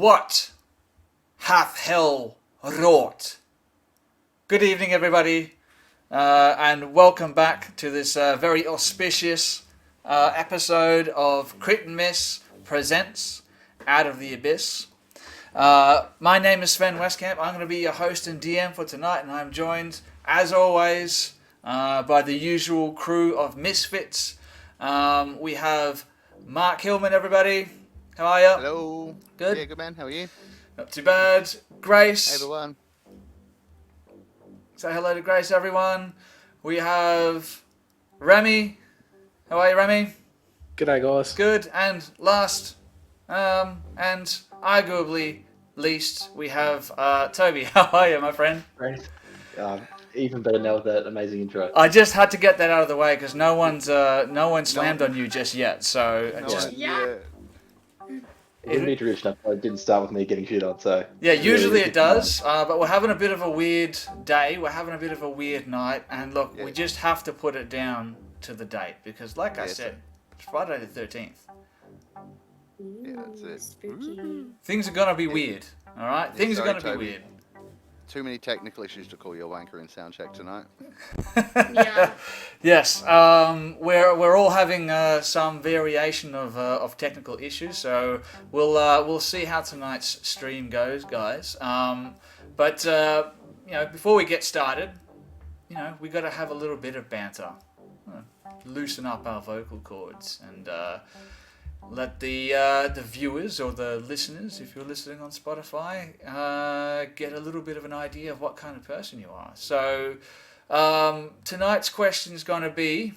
What hath hell wrought? Good evening, everybody, and welcome back to this very auspicious episode of Crit and Miss Presents Out of the Abyss. My name is Sven Westkamp. I'm going to be your host and DM for tonight, and I'm joined, as always, by the usual crew of misfits. We have Mark Hillman, everybody. How are you? Hello. Good? Yeah, good man. How are you? Not too bad. Grace. Hey, everyone. Say hello to Grace, everyone. We have Remy. How are you, Remy? G'day, guys. Good. And last, and arguably least, we have Toby. How are you, my friend? Great. Even better now with that amazing intro. I just had to get that out of the way because no one slammed on you just yet. So It wouldn't be traditional if it didn't start with me getting shit on, so... Yeah, usually it does, but we're having a bit of a weird day, we're having a bit of a weird night, and look, we just have to put it down to the date, because like I said, it's Friday the 13th. Yeah, that's it. Spooky. Things are going to be weird, alright? Things are going to be weird. Too many technical issues to call you a wanker in soundcheck tonight. Yeah. Yes, we're all having some variation of technical issues, so we'll see how tonight's stream goes, guys. But before we get started, we got to have a little bit of banter, loosen up our vocal cords, and let the viewers or the listeners, if you're listening on Spotify, get a little bit of an idea of what kind of person you are. So tonight's question is going to be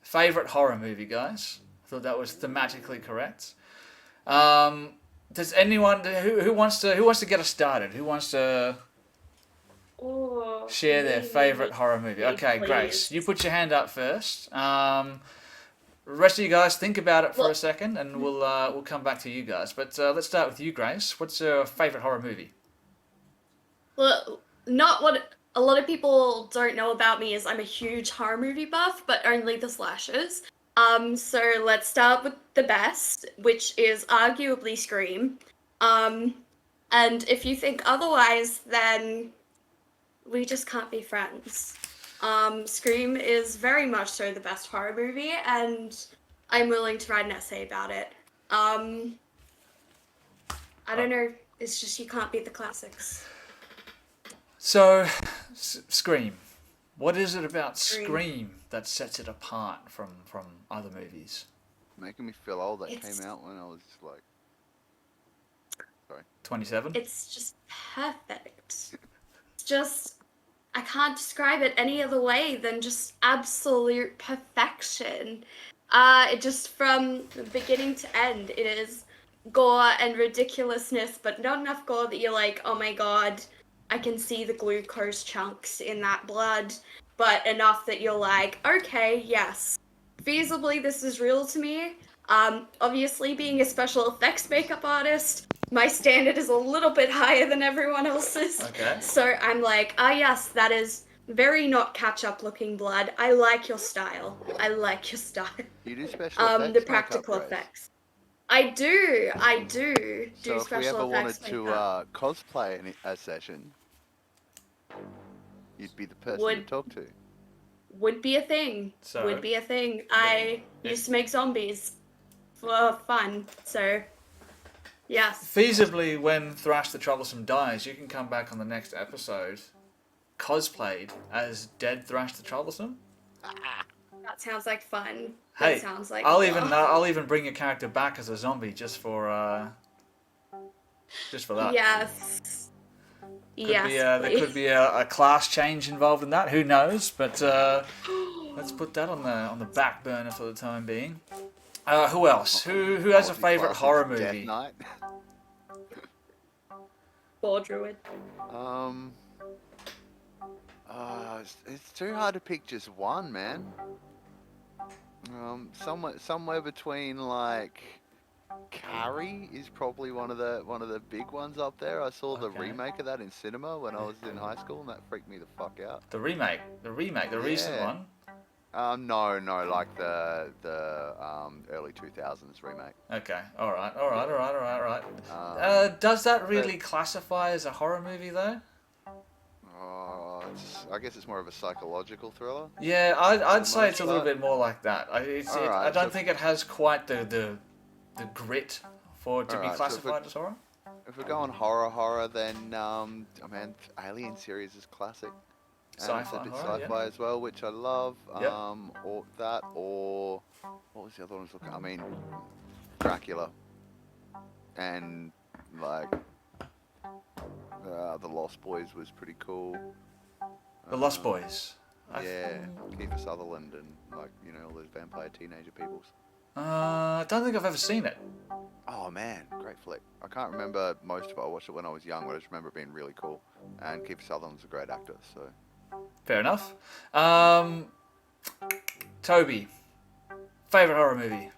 favorite horror movie, guys. I thought that was thematically correct. Does anyone who wants to get us started? Who wants to share their favorite horror movie? Okay, Grace, you put your hand up first. The rest of you guys, think about it for a second, and we'll come back to you guys. But let's start with you, Grace. What's your favorite horror movie? Well, not what a lot of people don't know about me is I'm a huge horror movie buff, but only the slashers. So let's start with the best, which is arguably Scream. And if you think otherwise, then we just can't be friends. Scream is very much so the best horror movie, and I'm willing to write an essay about it. I don't know, it's just you can't beat the classics. So, Scream. What is it about Scream that sets it apart from other movies? Making me feel old. That came out when I was like... Sorry. 27? It's just perfect. It's just... I can't describe it any other way than just absolute perfection. It just from beginning to end, it is gore and ridiculousness, but not enough gore that you're like, oh my god, I can see the glucose chunks in that blood, but enough that you're like, okay, yes, feasibly this is real to me. Obviously, being a special effects makeup artist, my standard is a little bit higher than everyone else's. Okay. So I'm like, yes, that is very not catch-up looking blood. I like your style. I like your style. You do special effects The practical effects. I do so special if we ever effects wanted makeup. to cosplay a session, you'd be the person to talk to. Would be a thing. So, would be a thing. I used to make zombies for fun, so... Yes. Feasibly, when Thrash the Troublesome dies, you can come back on the next episode, cosplayed as dead Thrash the Troublesome. That sounds like fun. Hey, that sounds like I'll even bring your character back as a zombie just for that. Yes. There could be a class change involved in that. Who knows? But let's put that on the back burner for the time being. Who else? Who has a favorite horror movie? Death Knight. Ball Druid. It's too hard to pick just one, man. Somewhere between like Carrie is probably one of the big ones up there. I saw the remake of that in cinema when I was in high school, and that freaked me the fuck out. The remake, the recent one. No, like the early 2000s remake. Okay, all right. Does that really classify as a horror movie though? I guess it's more of a psychological thriller. Yeah, I'd the say most it's a little part. bit more like that. I Alright, don't so think it has quite the grit for it to be Alright, so if classified as horror. If we're going horror, then Alien series is classic. And it's a Sci-fi bit horror, sci-fi as well, which I love. Yep. Or what was the other one I was looking at? I mean, Dracula. And like The Lost Boys was pretty cool. The Lost Boys. Yeah, Kiefer Sutherland and all those vampire teenager peoples. I don't think I've ever seen it. Oh man, great flick. I can't remember most of it. I watched it when I was young, but I just remember it being really cool. And Kiefer Sutherland's a great actor, so. Fair enough. Toby, favorite horror movie?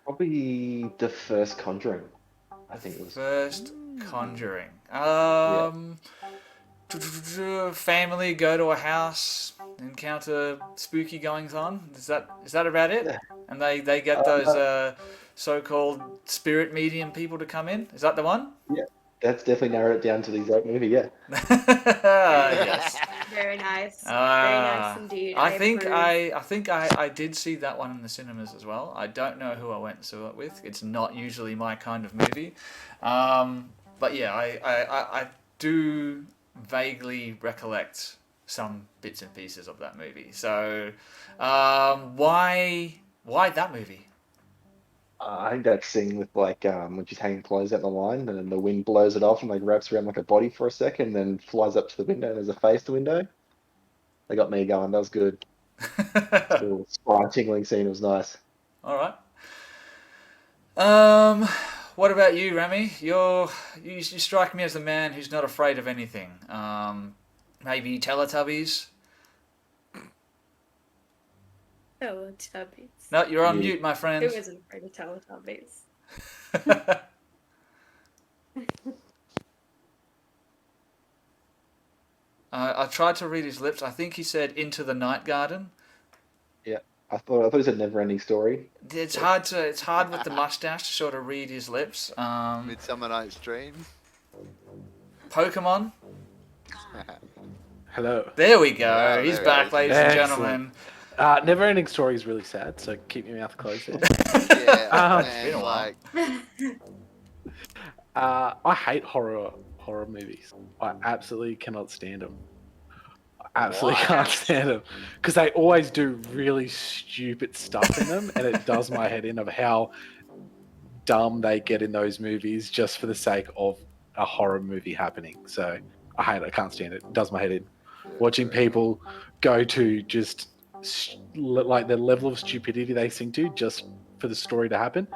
Probably the first Conjuring. I think it was. First Conjuring. Family go to a house, encounter spooky goings on. Is that about it? Yeah. And they get those so-called spirit medium people to come in. Is that the one? Yeah, that's definitely narrowed it down to the exact movie. Yeah. Yes. Very nice. Very nice indeed. I think approve. I did see that one in the cinemas as well. I don't know who I went and saw it with. It's not usually my kind of movie. But yeah, I do vaguely recollect some bits and pieces of that movie. So why that movie? I think that scene with when she's hanging clothes out the line and then the wind blows it off and wraps around like a body for a second and then flies up to the window and there's a face to the window. They got me going. That was good. Little spine tingling scene. It was nice. All right. What about you, Rami? You strike me as a man who's not afraid of anything. Maybe Teletubbies? Teletubbies. No, you're on Yeah. mute, my friend. Who isn't afraid of Teletubbies? I tried to read his lips. I think he said Into the Night Garden. Yeah. I thought he said Never Ending Story. It's hard with the mustache to sort of read his lips. Midsummer Night's Dream. Pokemon. Hello. There we go. Yeah, He's there back, he is. ladies and Excellent. gentlemen. Never Ending Story is really sad, so keep your mouth closed there. Yeah, It's been a while. I hate horror movies. I absolutely cannot stand them. I absolutely can't stand them because they always do really stupid stuff in them, and it does my head in of how dumb they get in those movies just for the sake of a horror movie happening. So I hate it. I can't stand it. It does my head in. Watching people go to just like the level of stupidity they sink to just for the story to happen.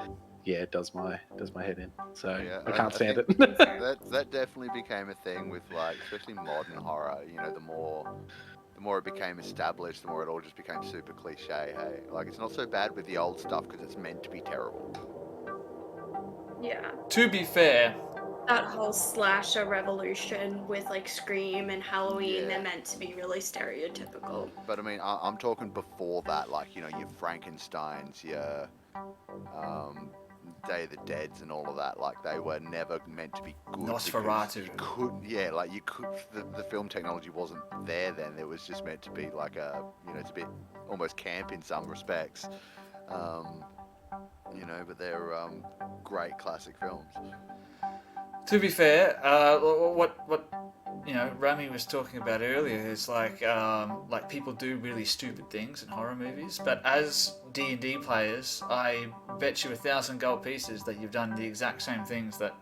Yeah, it does my head in. So Yeah, I can't stand think it. that definitely became a thing with especially modern horror. The more it became established, the more it all just became super cliche. Hey, it's not so bad with the old stuff because it's meant to be terrible. Yeah. To be fair, That whole slasher revolution with Scream and Halloween, Yeah. they're meant to be really stereotypical. But I mean, I'm talking before that, your Frankensteins, your Day of the Deads, and all of that. They were never meant to be good. because Nosferatu. You couldn't, you could. The film technology wasn't there then. It was just meant to be it's a bit almost camp in some respects. But they're great classic films. to be fair, what Rami was talking about earlier is like people do really stupid things in horror movies, but as D&D players, I bet you 1,000 gold pieces that you've done the exact same things that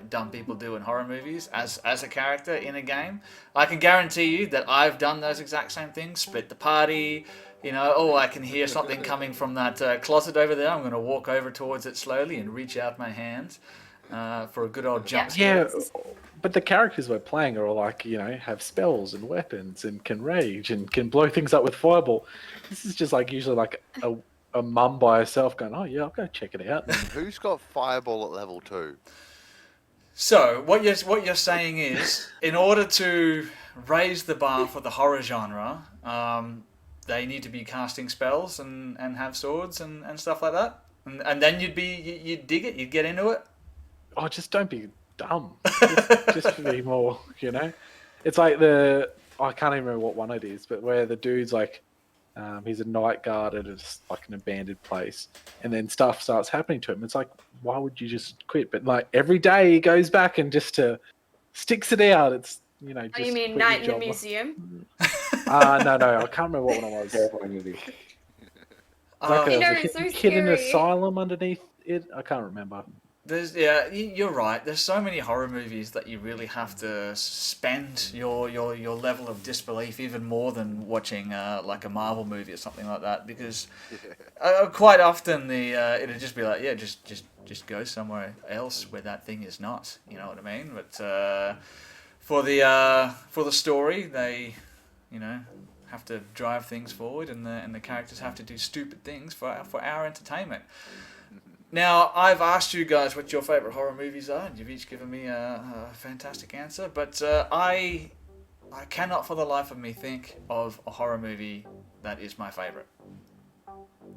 dumb people do in horror movies as a character in a game. I can guarantee you that I've done those exact same things, split the party, I can hear something coming from that closet over there, I'm going to walk over towards it slowly and reach out my hand for a good old jump scare. Yeah, but the characters we're playing are all have spells and weapons and can rage and can blow things up with fireball. This is just usually a mum by herself going, oh yeah, I'll go check it out. Who's got Fireball at level 2? So what you're saying is, in order to raise the bar for the horror genre, they need to be casting spells and have swords and stuff like that? And then you'd dig it, you'd get into it? Oh, just don't be dumb. Just be more, you know? It's like I can't even remember what one it is, but where the dude's like, he's a night guard at like an abandoned place, and then stuff starts happening to him. It's like, why would you just quit? But like every day he goes back and just sticks it out. It's, you know, just Oh, you mean quit Night in your the job. Museum? No, I can't remember what one it was. Terrifying movie. It's like I there know, was a it's so hidden scary. asylum underneath it. I can't remember. You're right. There's so many horror movies that you really have to spend your level of disbelief even more than watching like a Marvel movie or something like that, because quite often it'll just be like, yeah, just go somewhere else where that thing is not. You know what I mean? But for the story, they, you know, have to drive things forward, and the characters have to do stupid things for our entertainment. Now, I've asked you guys what your favourite horror movies are, and you've each given me a fantastic answer, but I cannot for the life of me think of a horror movie that is my favourite.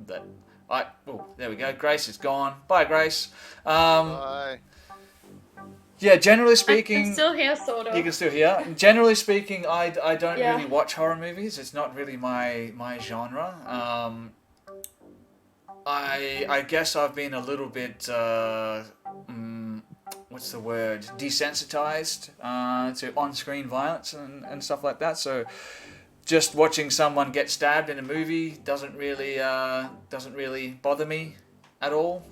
There we go, Grace is gone. Bye, Grace. Bye. Yeah, generally speaking... I'm still here, sort of. You can still hear. Generally speaking, I don't Yeah. really watch horror movies. It's not really my genre. I guess I've been a little bit what's the word, desensitized to on-screen violence and stuff like that. So just watching someone get stabbed in a movie doesn't really bother me at all.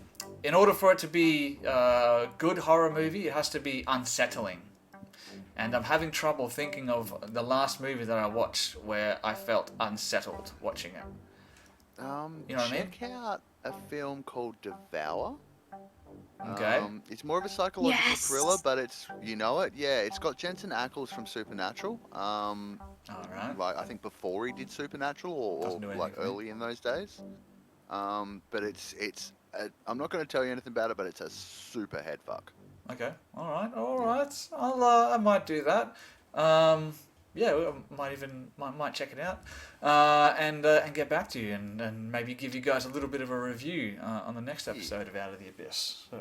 In order for it to be a good horror movie, it has to be unsettling. And I'm having trouble thinking of the last movie that I watched where I felt unsettled watching it. You know what I mean? Check out a film called Devour. Okay. It's more of a psychological Yes. thriller, but it's, you know it, yeah. It's got Jensen Ackles from Supernatural. All right. Like I think before he did Supernatural, or Doesn't do anything like for me. early in those days. But it's I'm not going to tell you anything about it, but it's a super head fuck. Okay. All right. I might do that. Yeah, I might check it out, and get back to you, and maybe give you guys a little bit of a review on the next episode of Out of the Abyss. So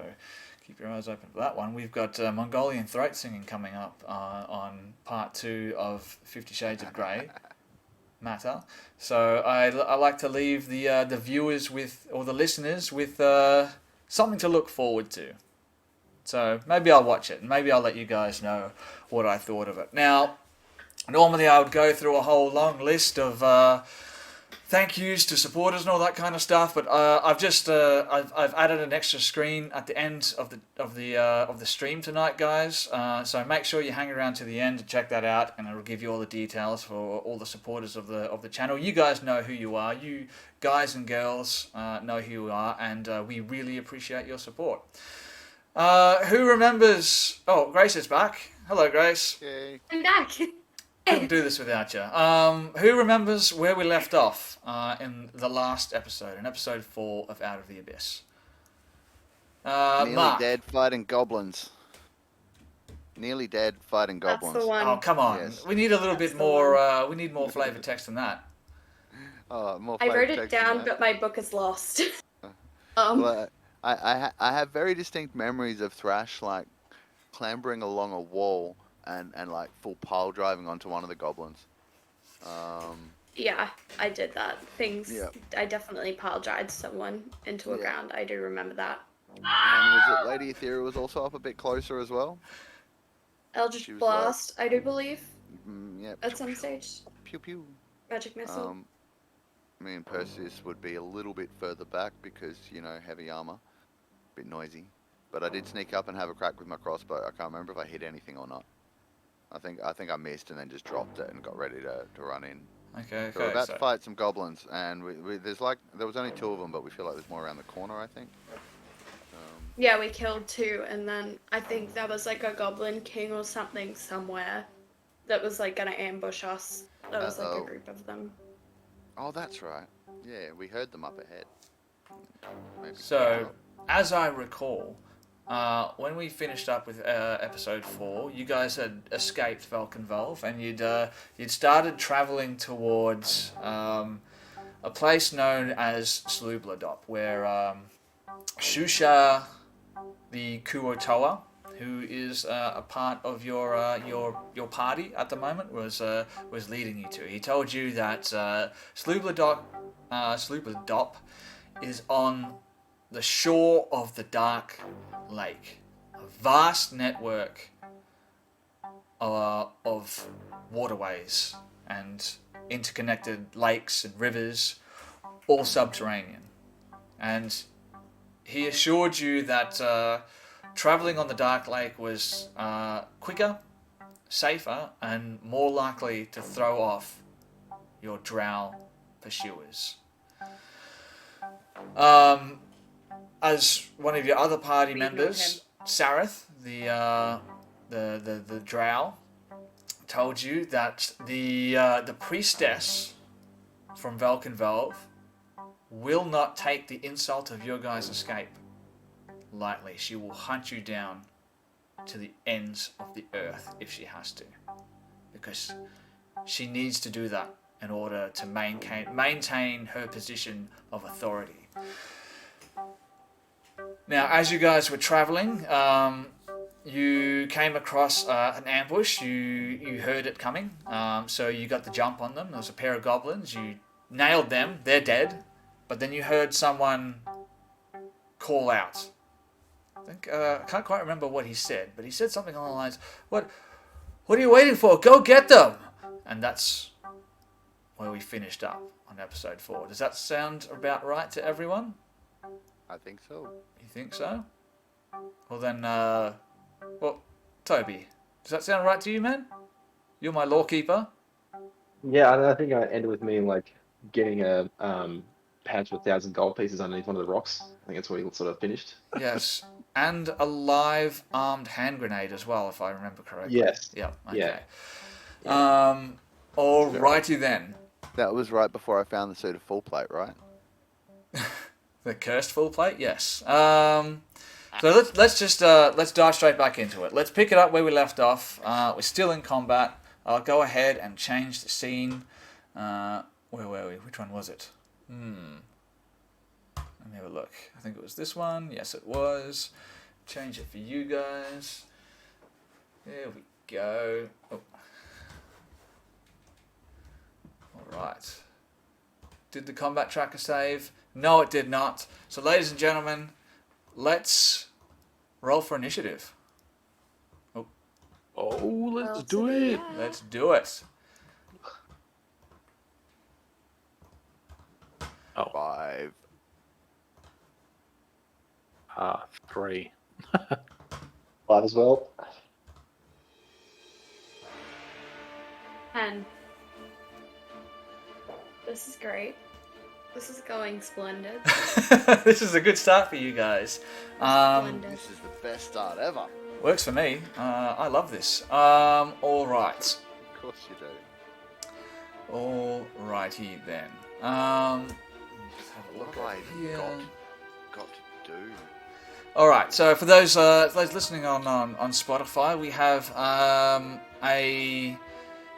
keep your eyes open for that one. We've got Mongolian throat singing coming up on part 2 of 50 Shades of Grey matter. So I like to leave the viewers with, or the listeners with, something to look forward to. So maybe I'll watch it, and maybe I'll let you guys know what I thought of it. Now, normally I would go through a whole long list of thank yous to supporters and all that kind of stuff, but I've added an extra screen at the end of the stream tonight, guys. So make sure you hang around to the end to check that out, and it'll give you all the details for all the supporters of the channel. You guys know who you are. You guys and girls know who you are, and we really appreciate your support. Who remembers... Oh, Grace is back. Hello, Grace. Yay. I'm back. Couldn't do this without you. Who remembers where we left off in the last episode, in episode 4 of Out of the Abyss? Nearly Mark. dead fighting goblins. Nearly dead fighting That's goblins. the one. Oh, come on. Yes. We need a little That's bit the more, we need more flavor text than that. Oh, more I wrote flavor it text than down, that. but my book is lost. Well, I have very distinct memories of Thrash like clambering along a wall and like full pile driving onto one of the goblins. Yeah, I did that. Yeah. I definitely pile drive someone into a Yeah. ground. I do remember that. And was it Lady Etheria was also up a bit closer as well? Eldritch She was Blast, I do believe, Yeah. at some stage. Pew pew. Magic Missile. Me and Perseus would be a little bit further back because, you know, heavy armor, bit noisy. But I did sneak up and have a crack with my crossbow. I can't remember if I hit anything or not. I think I missed and then just dropped it and got ready to run in. Okay. So we're about to fight some goblins, and there was only 2 of them, but we feel like there's more around the corner, I think. Yeah, we killed 2, and then I think there was like a Goblin King or something somewhere that was like gonna ambush us. There was like Uh-oh. a group of them. Oh, that's right. Yeah, we heard them up ahead. Maybe So, as I recall, when we finished up with episode 4, you guys had escaped Valkenvalve, and you'd started traveling towards a place known as Slubladop, where Shusha the Kuotoa, who is a part of your party at the moment, was leading you to. He told you that Slubladop is on the shore of the Dark Lake, a vast network of waterways and interconnected lakes and rivers, all subterranean. And he assured you that traveling on the Dark Lake was quicker, safer, and more likely to throw off your drow pursuers. As one of your other party members, Sareth, the drow, told you that the priestess from Valkenvalve will not take the insult of your guys' escape lightly. She will hunt you down to the ends of the earth if she has to, because she needs to do that in order to maintain her position of authority. Now, as you guys were traveling, you came across an ambush. You heard it coming, so you got the jump on them. There was a pair of goblins. You nailed them. They're dead. But then you heard someone call out. I can't quite remember what he said, but he said something along the lines, What are you waiting for? Go get them!" And that's where we finished up on episode 4. Does that sound about right to everyone? I think so. You think so? Well then, Toby, does that sound right to you, man? You're my lawkeeper. Yeah, I think I ended with me like getting a pouch with 1,000 gold pieces underneath one of the rocks. I think that's where he sort of finished. Yes, and a live armed hand grenade as well, if I remember correctly. Yes. Yep. Okay. Yeah. Alrighty then. That was right before I found the suit of full plate, right? The cursed full plate, yes. So let's dive straight back into it. Let's pick it up where we left off. We're still in combat. I'll go ahead and change the scene. Where were we? Which one was it? Let me have a look. I think it was this one. Yes, it was. Change it for you guys. There we go. Oh. All right. Did the combat tracker save? No, it did not. So, ladies and gentlemen, let's roll for initiative. Oh, let's do it. Yeah. Let's do it. Oh, 5. 3. 5 as well. 10. This is great. This is going splendid. This is a good start for you guys. Splendid. This is the best start ever. Works for me. I love this. All right. Of course you do. Alrighty then. Let's have a What look have I at here. got to do? All right. So for those listening on Spotify, we have a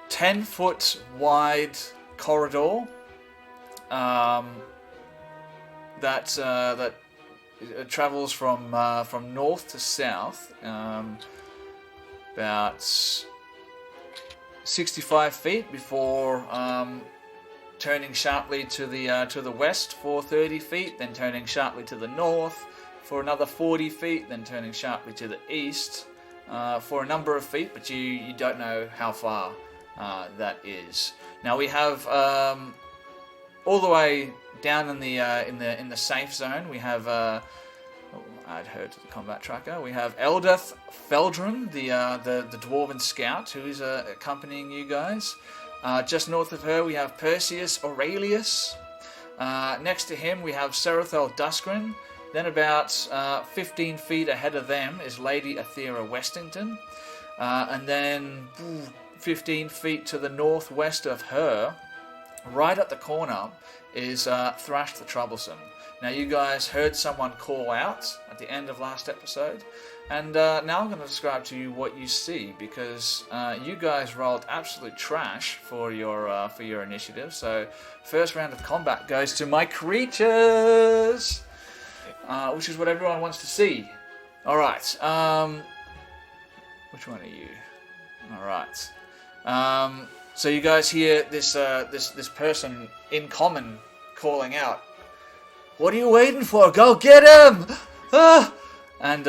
10-foot wide corridor that travels from north to south, about 65 feet before turning sharply to the west for 30 feet, then turning sharply to the north for another 40 feet, then turning sharply to the east for a number of feet, but you don't know how far that is. Now we have all the way down in the safe zone. We have add her to the combat tracker. We have Eldeth Feldrum, the dwarven scout, who is accompanying you guys. Just north of her, we have Perseus Aurelius. Next to him, we have Serethel Duskrin. Then about 15 feet ahead of them is Lady Athera Westington. And then 15 feet to the northwest of her, right at the corner, is Thrash the Troublesome. Now you guys heard someone call out at the end of last episode, and now I'm going to describe to you what you see, because you guys rolled absolute trash for your initiative. So first round of combat goes to my creatures, which is what everyone wants to see. All right. Which one are you? All right. So you guys hear this person in common calling out, "What are you waiting for? Go get him!" Ah! And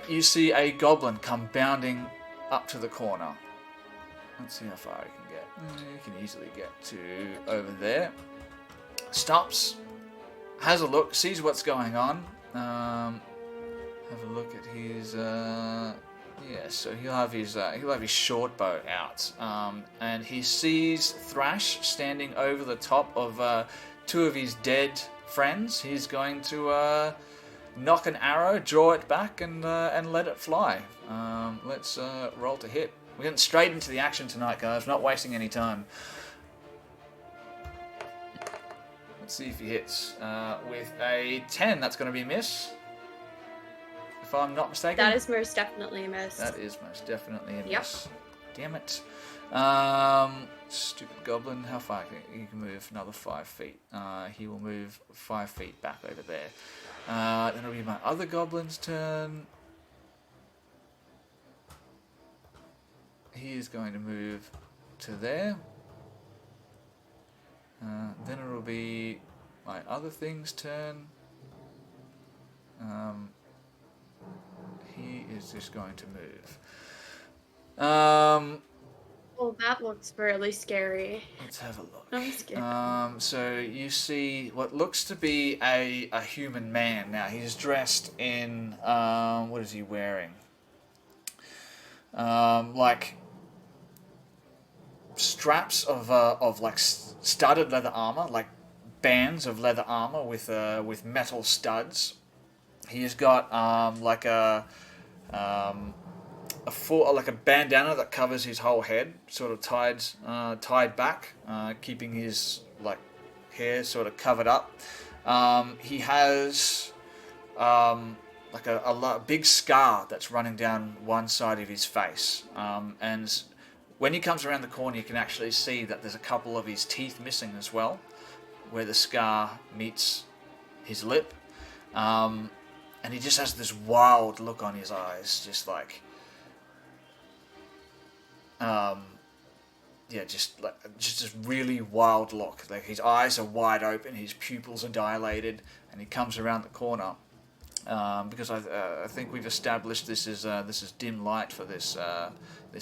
you see a goblin come bounding up to the corner. Let's see how far you can get. You can easily get to over there. Stops, has a look, sees what's going on. Have a look at his. So he'll have his short bow out, and he sees Thrash standing over the top of two of his dead friends. He's going to knock an arrow, draw it back, and let it fly. Let's roll to hit. We're getting straight into the action tonight, guys. Not wasting any time. Let's see if he hits with a 10. That's going to be a miss, if I'm not mistaken. That is most definitely a miss. That is most definitely a Yep. miss. Damn it. Stupid goblin. How far can you move? Another 5 feet. He will move 5 feet back over there. Then it'll be my other goblin's turn. He is going to move to there. Then it'll be my other thing's turn. He is just going to move. Well, that looks really scary. Let's have a look. I'm scared. So you see what looks to be a human man. Now he's dressed in what is he wearing? Like straps of like studded leather armor, like bands of leather armor with metal studs. He's got like a bandana that covers his whole head, sort of tied back, keeping his like hair sort of covered up. He has like a big scar that's running down one side of his face, and when he comes around the corner, you can actually see that there's a couple of his teeth missing as well, where the scar meets his lip. And he just has this wild look on his eyes, just like, just this really wild look. Like his eyes are wide open, his pupils are dilated, and he comes around the corner. Because I think we've established this is dim light for this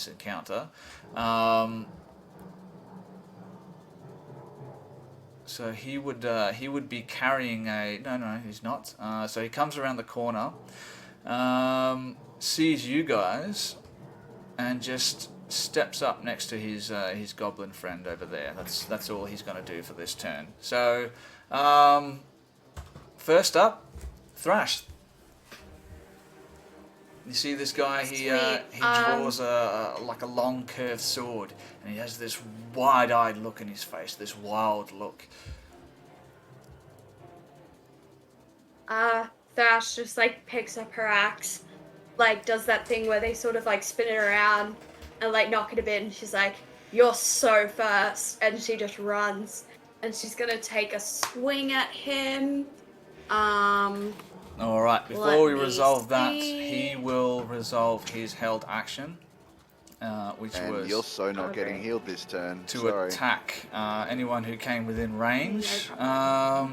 encounter. So he would be carrying a... No, he's not. So he comes around the corner, sees you guys, and just steps up next to his goblin friend over there. That's all he's going to do for this turn. So first up, Thrash. You see this guy? He draws like a long curved sword, and he has this wide-eyed look in his face, this wild look. Thrash just like picks up her axe, like does that thing where they sort of like spin it around and like knock it a bit, and she's like, "You're so fast," and she just runs, and she's gonna take a swing at him. All right, before we resolve that, he will resolve his held action, which And was you're so not getting healed this turn. to Sorry. attack anyone who came within range. I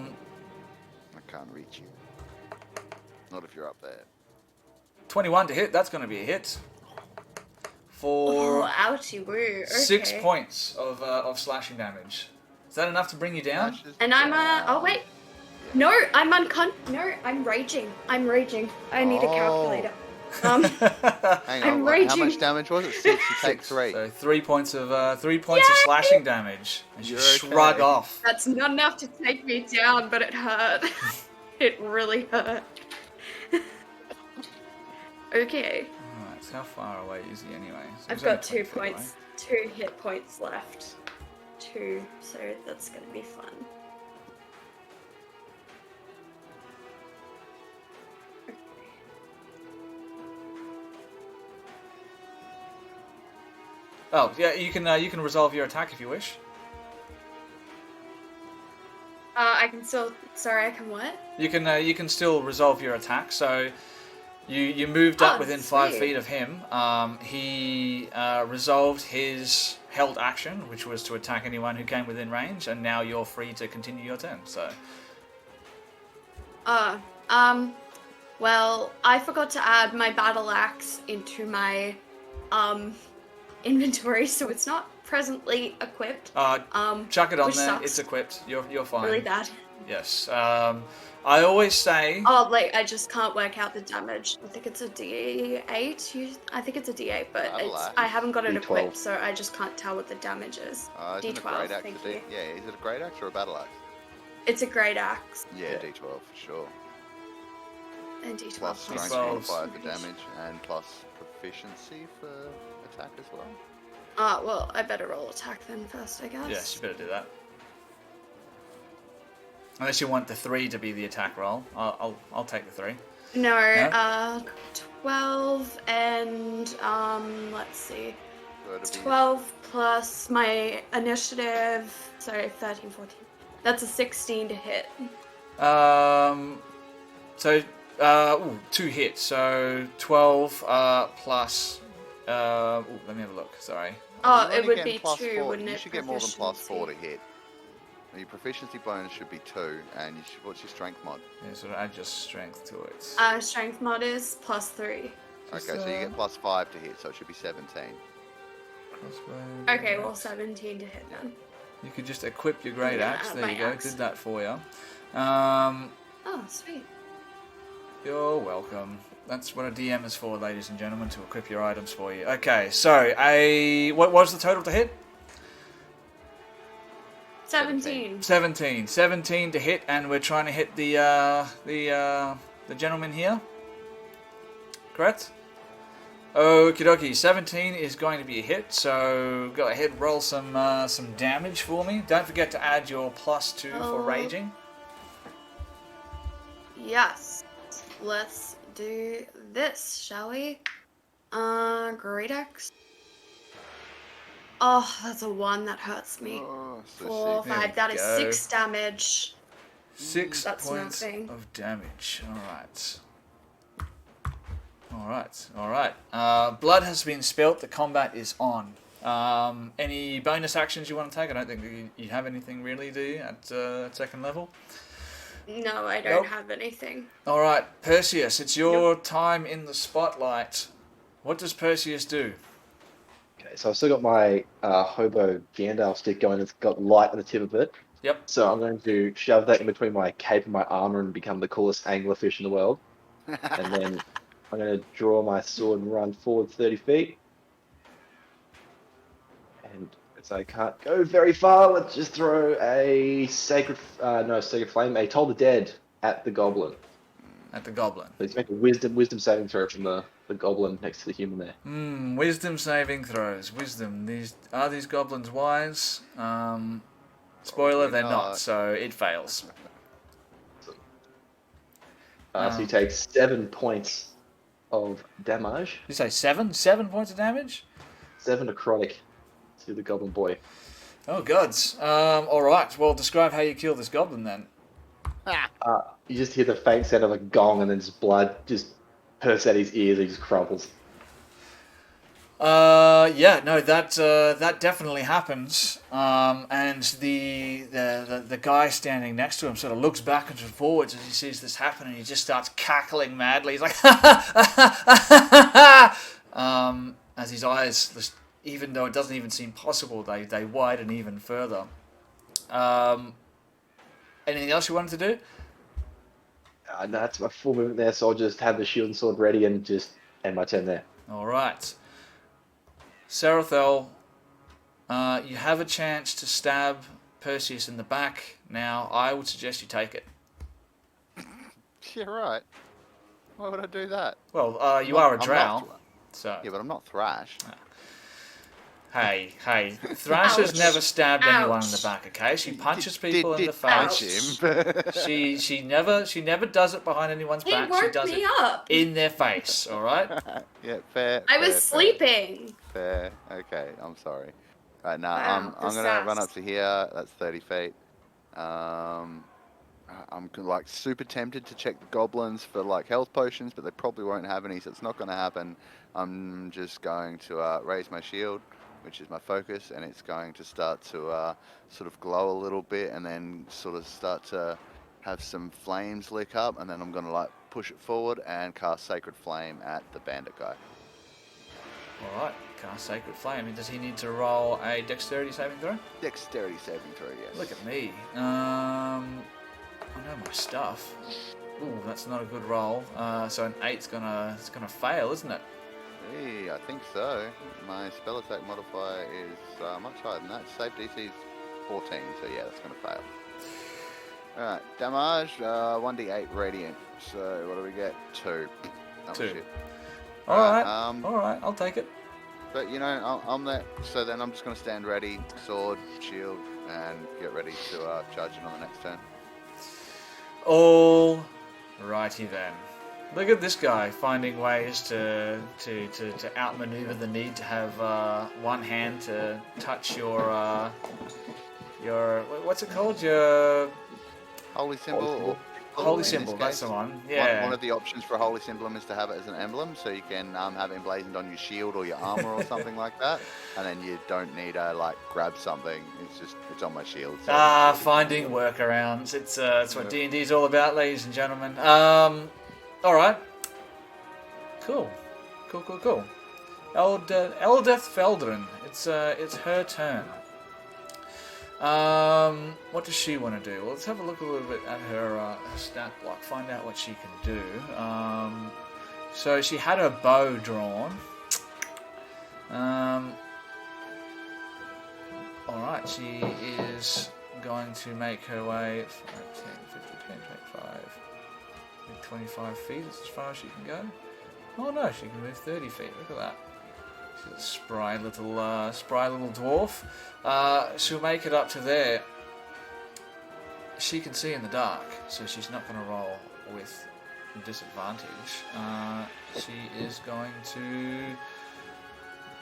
can't reach you. Not if you're up there. 21 to hit, that's going to be a hit. For Oh, ouchie woo. Okay. 6 points of slashing damage. Is that enough to bring you down? Slashes And I'm down. oh wait. No, I'm I'm raging. I'm raging. I need a calculator. Hang on, I'm how raging. much damage was it? 6, you take 3. So 3 points of slashing damage. And you You're shrug okay. off. That's not enough to take me down, but it hurt. It really hurt. Okay. Alright, so how far away is he anyway? So I've he's got only 2 20 feet away. points. 2 hit points left. 2, so that's gonna be fun. Oh, yeah, you can resolve your attack if you wish. I can still. Sorry, I can what? You can still resolve your attack. So you moved up Oh, within 5 sweet. feet of him. He resolved his held action, which was to attack anyone who came within range, and now you're free to continue your turn. So. Well, I forgot to add my battle axe into my inventory, so it's not presently equipped. Chuck it on which there. sucks. It's equipped. You're fine. Really bad. Yes. I always say. Oh, like I just can't work out the damage. I think it's a D8. I think it's a D8, but Battle axe? I haven't got it D12. equipped, so I just can't tell what the damage is. Isn't a D12. great axe Thank a you. Yeah, is it a great axe or a battle axe? It's a great axe. Yeah, D12 for sure. And D12 Plus strength D12. modifier for damage and plus proficiency for attack as well. Well, I better roll attack then first, I guess. Yes, you better do that. Unless you want the 3 to be the attack roll, I'll take the 3. No, 12 and let's see. So it'll be 12 plus my initiative. Sorry, 13, 14. That's a 16 to hit. So 2 hits. So 12 plus. Let me have a look. Sorry. Oh, You're it only would getting be plus 2, four. wouldn't it? You should get more than plus 4 to Proficiency. hit. Your proficiency bonus should be 2, and what's your strength mod? Yeah, so add your strength to it. Strength mod is plus 3. Just, Okay, so you get plus 5 to hit, so it should be 17. crossbow, Okay, well, axe. 17 to hit then. You could just equip your great Yeah, axe. There my you go. axe. Did that for you. Oh, sweet. You're welcome. That's what a DM is for, ladies and gentlemen, to equip your items for you. Okay, so what was the total to hit? 17. 17. 17 to hit, and we're trying to hit the gentleman here. Correct? Okie dokie. 17 is going to be a hit, so go ahead, roll some damage for me. Don't forget to add your +2 for Oh. raging. Yes. Let's do this, shall we? Great axe. Oh, that's a 1. That hurts me. Oh, so 4, sick. 5. That is go. 6 damage. 6 That's points nothing. of damage. Alright. Blood has been spilt. The combat is on. Any bonus actions you want to take? I don't think you have anything really, do you, at second level? No, I don't Nope. have anything. Alright, Perseus, it's your time in the spotlight. What does Perseus do? Okay, so I've still got my hobo Gandalf stick going. It's got light at the tip of it. Yep. So I'm going to shove that in between my cape and my armor and become the coolest anglerfish in the world. And then I'm going to draw my sword and run forward 30 feet. And as I can't go very far, let's just throw a sacred flame, a Toll the Dead at the goblin. At the goblin. Please make a wisdom saving throw from the goblin next to the human there. Wisdom saving throws. Wisdom. These goblins wise? Spoiler, they're not, not. so it fails. So you take 7 points of damage. You say 7? 7 points of damage? 7 necrotic to the goblin boy. Oh gods. Alright, well describe how you kill this goblin then. You just hear the faint sound of a gong and then just blood just bursts out his ears. He just crumples. Yeah, no, that definitely happens. And the guy standing next to him sort of looks backwards and forwards as he sees this happen, and he just starts cackling madly. He's like, as his eyes, just, even though it doesn't even seem possible, they widen even further. Anything else you wanted to do? No, that's my full movement there, so I'll just have the shield and sword ready and just end my turn there. All right. Sarathel, you have a chance to stab Perseus in the back. Now, I would suggest you take it. Yeah, right. Why would I do that? Well, you are a I'm drow, not so... Yeah, but I'm not Thrash. Hey. Thrasher's Ouch. never stabbed anyone in the Ouch. back, okay? She punches people in the punch face. him. She never does it behind anyone's He back. She woke does me it up. in their face, alright? Yeah, fair. I fair, was sleeping. Fair. Okay, I'm sorry. Right, now Wow, I'm the gonna run sass. up to here. That's 30 feet. I'm like super tempted to check the goblins for like health potions, but they probably won't have any, so it's not gonna happen. I'm just going to raise my shield, which is my focus, and it's going to start to sort of glow a little bit, and then sort of start to have some flames lick up, and then I'm gonna like push it forward and cast Sacred Flame at the bandit guy. Alright, cast Sacred Flame. Does he need to roll a dexterity saving throw? Dexterity saving throw, yes. Look at me. I know my stuff. Ooh, that's not a good roll. So an 8's gonna fail, isn't it? Hey, I think so. My spell attack modifier is much higher than that. Save DC is 14, so yeah, that's gonna fail. Alright, damage, 1d8 radiant. So what do we get? 2. Oh, 2. shit. Alright, um, alright, I'll take it. But you know, I'm there. So then I'm just gonna stand ready, sword, shield, and get ready to charge it on the next turn. All righty then. Look at this guy finding ways to outmaneuver the need to have one hand to touch your what's it called, your Holy symbol. Or holy in symbol. this That's case. the one. Yeah. One of the options for a holy symbol is to have it as an emblem, so you can have it emblazoned on your shield or your armor or something like that, and then you don't need to like grab something. It's on my shield. So Finding workarounds. It's what D&D is all about, ladies and gentlemen. All right. Cool. Eldeth Feldrin. It's her turn. What does she want to do? Well, let's have a look a little bit at her stat block, find out what she can do. So she had her bow drawn. Alright, she is going to make her way 5, 10, 15, 25, 25 feet. That's as far as she can go. Oh no, she can move 30 feet. Look at that. She's a spry little dwarf. She'll make it up to there. She can see in the dark, so she's not going to roll with disadvantage. She is going to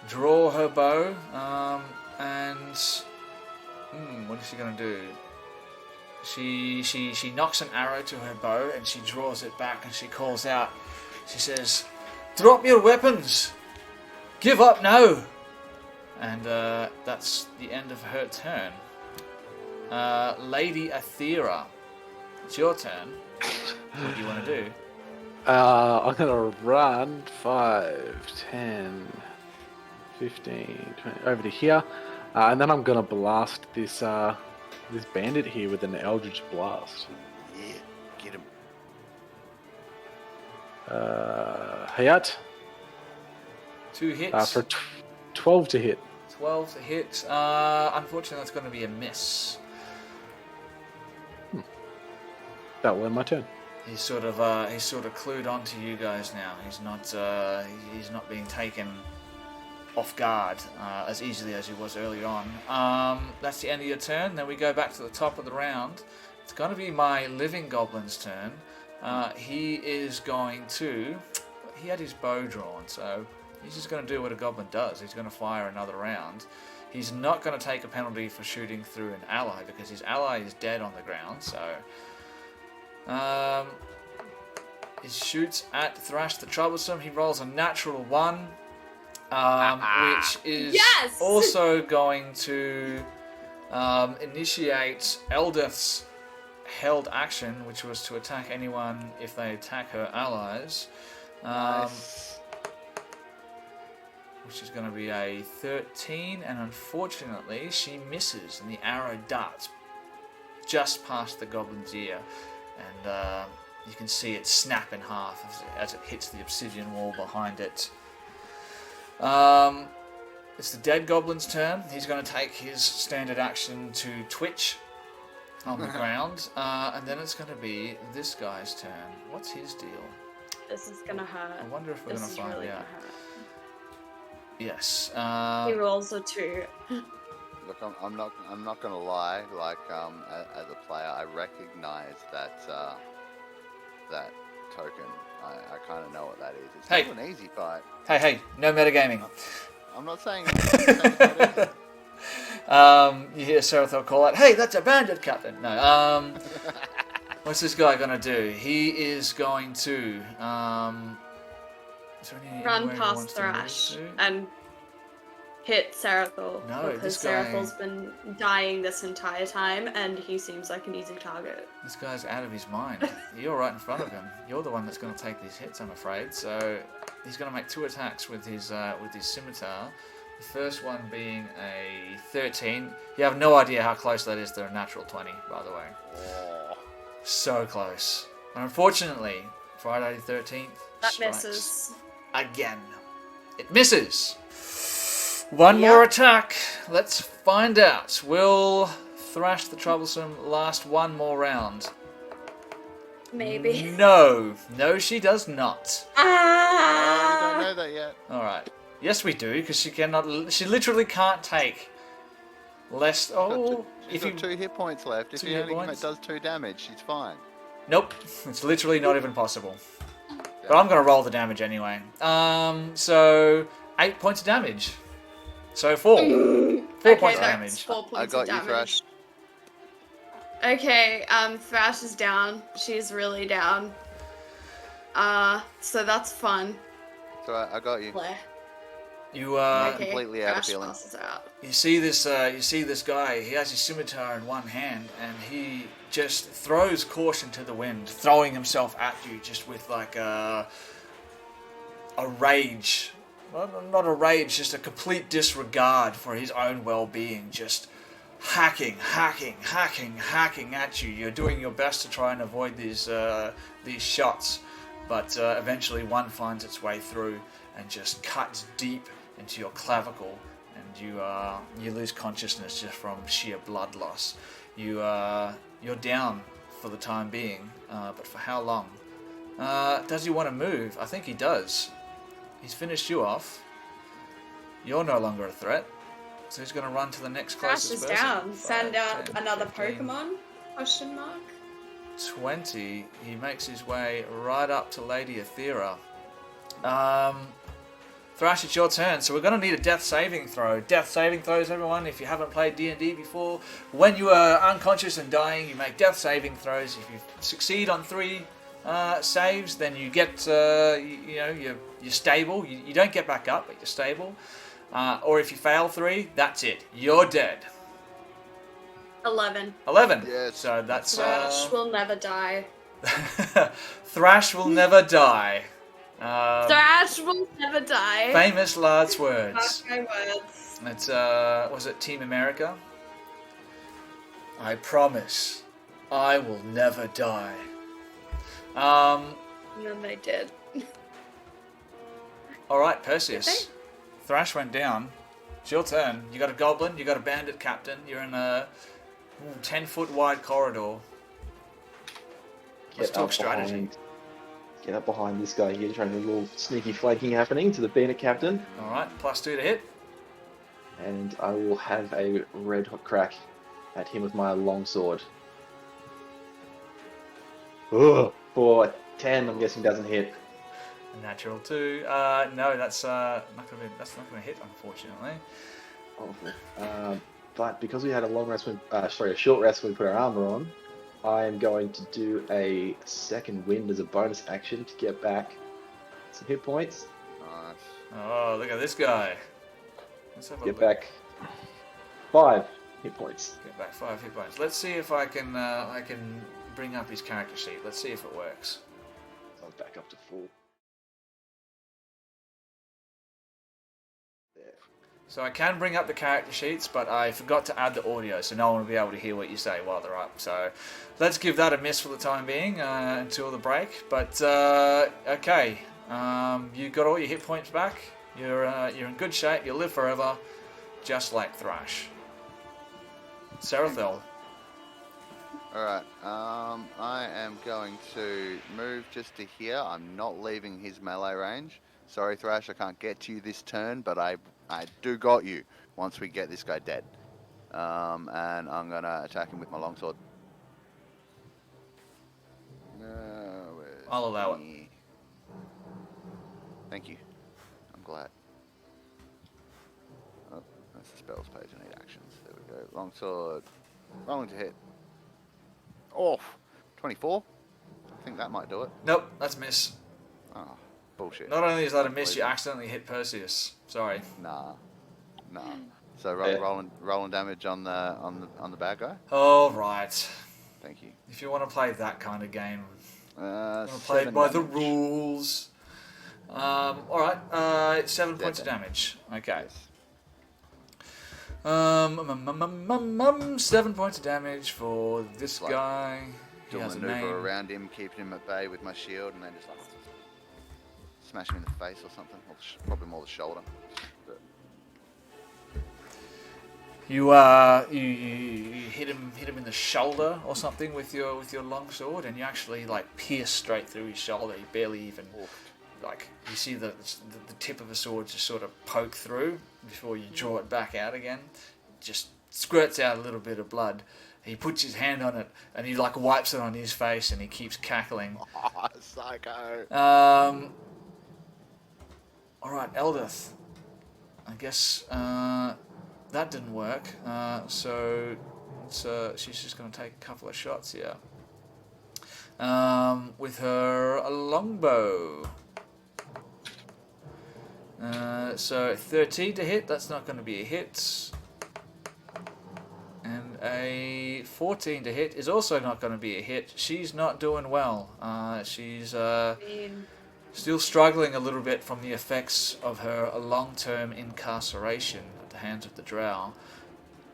draw her bow, and what is she going to do? She knocks an arrow to her bow, and she draws it back, and she calls out. She says, "Drop your weapons! Give up now!" And that's the end of her turn. Lady Athera, it's your turn. What do you want to do? I'm going to run 5, 10, 15, 20, over to here. And then I'm going to blast this bandit here with an Eldritch Blast. yeah, get him. Hayat, 2 hits. for 12 to hit. 12 to hit. Unfortunately, that's going to be a miss. That will end my turn. He's sort of clued on to you guys now. He's not being taken off guard as easily as he was earlier on. That's the end of your turn. Then we go back to the top of the round. It's going to be my living goblin's turn. He is going to. He had his bow drawn, so he's just going to do what a goblin does. He's going to fire another round. He's not going to take a penalty for shooting through an ally because his ally is dead on the ground. So he shoots at Thrash the Troublesome. He rolls a natural 1, which is Yes! also going to initiate Eldeth's held action, which was to attack anyone if they attack her allies. Nice. Which is going to be a 13, and unfortunately she misses, and the arrow darts just past the goblin's ear, and you can see it snap in half as it hits the obsidian wall behind it. It's the dead goblin's turn. He's going to take his standard action to twitch on the ground, and then it's going to be this guy's turn. What's his deal? This is gonna hurt. I wonder if we're This going to is find really out. Yes. He rolls a 2. Look, I'm not gonna lie. Like, as a player, I recognize that token. I kind of know what that is. It's Hey. not an easy fight. Hey, no metagaming. I'm not saying it's not easy. You hear Serathel call out, "Hey, that's a bandit, Captain." No. What's this guy gonna do? He is going to. Is there Run anywhere he past wants to move Thrash to? and hit Serathel. No, because this guy- Seraphel's been dying this entire time, and he seems like an easy target. This guy's out of his mind. You're right in front of him. You're the one that's going to take these hits, I'm afraid. So he's going to make 2 attacks with his scimitar. The first one being a 13. You have no idea how close that is to a natural 20, by the way. Oh. So close. And unfortunately, Friday the 13th That strikes misses. again. It misses. One more attack. Let's find out. Will Thrash the Troublesome last one more round? Maybe. No, she does not. We Ah! don't know that yet. All right. Yes, we do, because she cannot. She literally can't take less. Oh, She's got 2 hit points left. If 2 he hit only points? does 2 damage, she's fine. Nope, it's literally not even possible. But I'm gonna roll the damage anyway. So 8 points of damage. So 4. 4 Okay, points of that's damage. 4 points I got of you, damage. Thrash. Okay, Thrash is down. She's really down. So that's fun. So I got you. Bleh. You Okay, completely out of Thrash feeling. passes out. You see this. You see this guy. He has his scimitar in one hand, and he just throws caution to the wind, throwing himself at you, just with like a rage. Well, not a rage, just a complete disregard for his own well-being. Just hacking at you. You're doing your best to try and avoid these shots, but eventually one finds its way through and just cuts deep into your clavicle, and you lose consciousness just from sheer blood loss. You're down for the time being, but for how long? Does he want to move? I think he does. He's finished you off. You're no longer a threat, so he's going to run to the next Thrash closest is person. down. 5, Send out 10, another 15, Pokemon? Question mark. 20. He makes his way right up to Lady Aethera. Thrash, it's your turn. So we're going to need a death saving throw. Death saving throws, everyone. If you haven't played D&D before, when you are unconscious and dying, you make death saving throws. If you succeed on 3 saves, then you get, you're stable. You don't get back up, but you're stable. Or if you fail 3, that's it. You're dead. 11. 11. Yes. So that's Thrash will never die. Thrash will never die. Thrash will never die. Famous last words. Mark my words. It's was it Team America? I promise, I will never die. And then they did. All right, Perseus. Thrash went down. It's your turn. You got a goblin. You got a bandit captain. You're in a 10-foot wide corridor. Let's talk strategy. Get up behind this guy here, trying to do a little sneaky flanking happening to the bandit captain. All right, +2 to hit. And I will have a red hot crack at him with my long sword. Ugh, for 10, I'm guessing doesn't hit. A natural 2. No, that's not gonna hit, unfortunately. Awful. But because we had a short rest when we put our armor on, I am going to do a second wind as a bonus action to get back some hit points. Nice. Oh, look at this guy. Let's have a Get look. back 5 hit points. Get back 5 hit points. Let's see if I can bring up his character sheet. Let's see if it works. So I'm back up to full. There. So I can bring up the character sheets, but I forgot to add the audio, so no one will be able to hear what you say while they're up. So let's give that a miss for the time being until the break. But okay, you got all your hit points back. You're in good shape. You'll live forever, just like Thrash. Serathel. Alright, I am going to move just to here. I'm not leaving his melee range. Sorry, Thrash, I can't get to you this turn, but I do got you once we get this guy dead. And I'm going to attack him with my longsword. Where's I'll allow it. the- Thank you. I'm glad. Oh, that's the spells page. I need actions. There we go. Longsword. Rolling to hit. Off. 24. I think that might do it. Nope, that's a miss. Oh, bullshit. Not only is that a miss, you Poison. accidentally hit Perseus. Sorry. Nah. So Yeah. rolling damage on the bad guy. All right. Thank you. If you want to play that kind of game, you want to 7 play it by the damage. rules. All right. 7 Dead points of then. damage. Okay. Yes. 7 points of damage for this Like, guy. He Do a has a maneuver name. around him, keeping him at bay with my shield, and then just like smash him in the face or something. Or probably more the shoulder. But You hit him in the shoulder or something with your longsword, and you actually like pierce straight through his shoulder. You barely even like you see the tip of a sword just sort of poke through before you draw it back out again. Just squirts out a little bit of blood. He puts his hand on it and he like wipes it on his face and he keeps cackling. oh, psycho. All right, Eldith. I guess that didn't work. So she's just going to take a couple of shots here with her longbow. So 13 to hit. That's not going to be a hit. And a 14 to hit is also not going to be a hit. She's not doing well. She's still struggling a little bit from the effects of her long-term incarceration at the hands of the drow.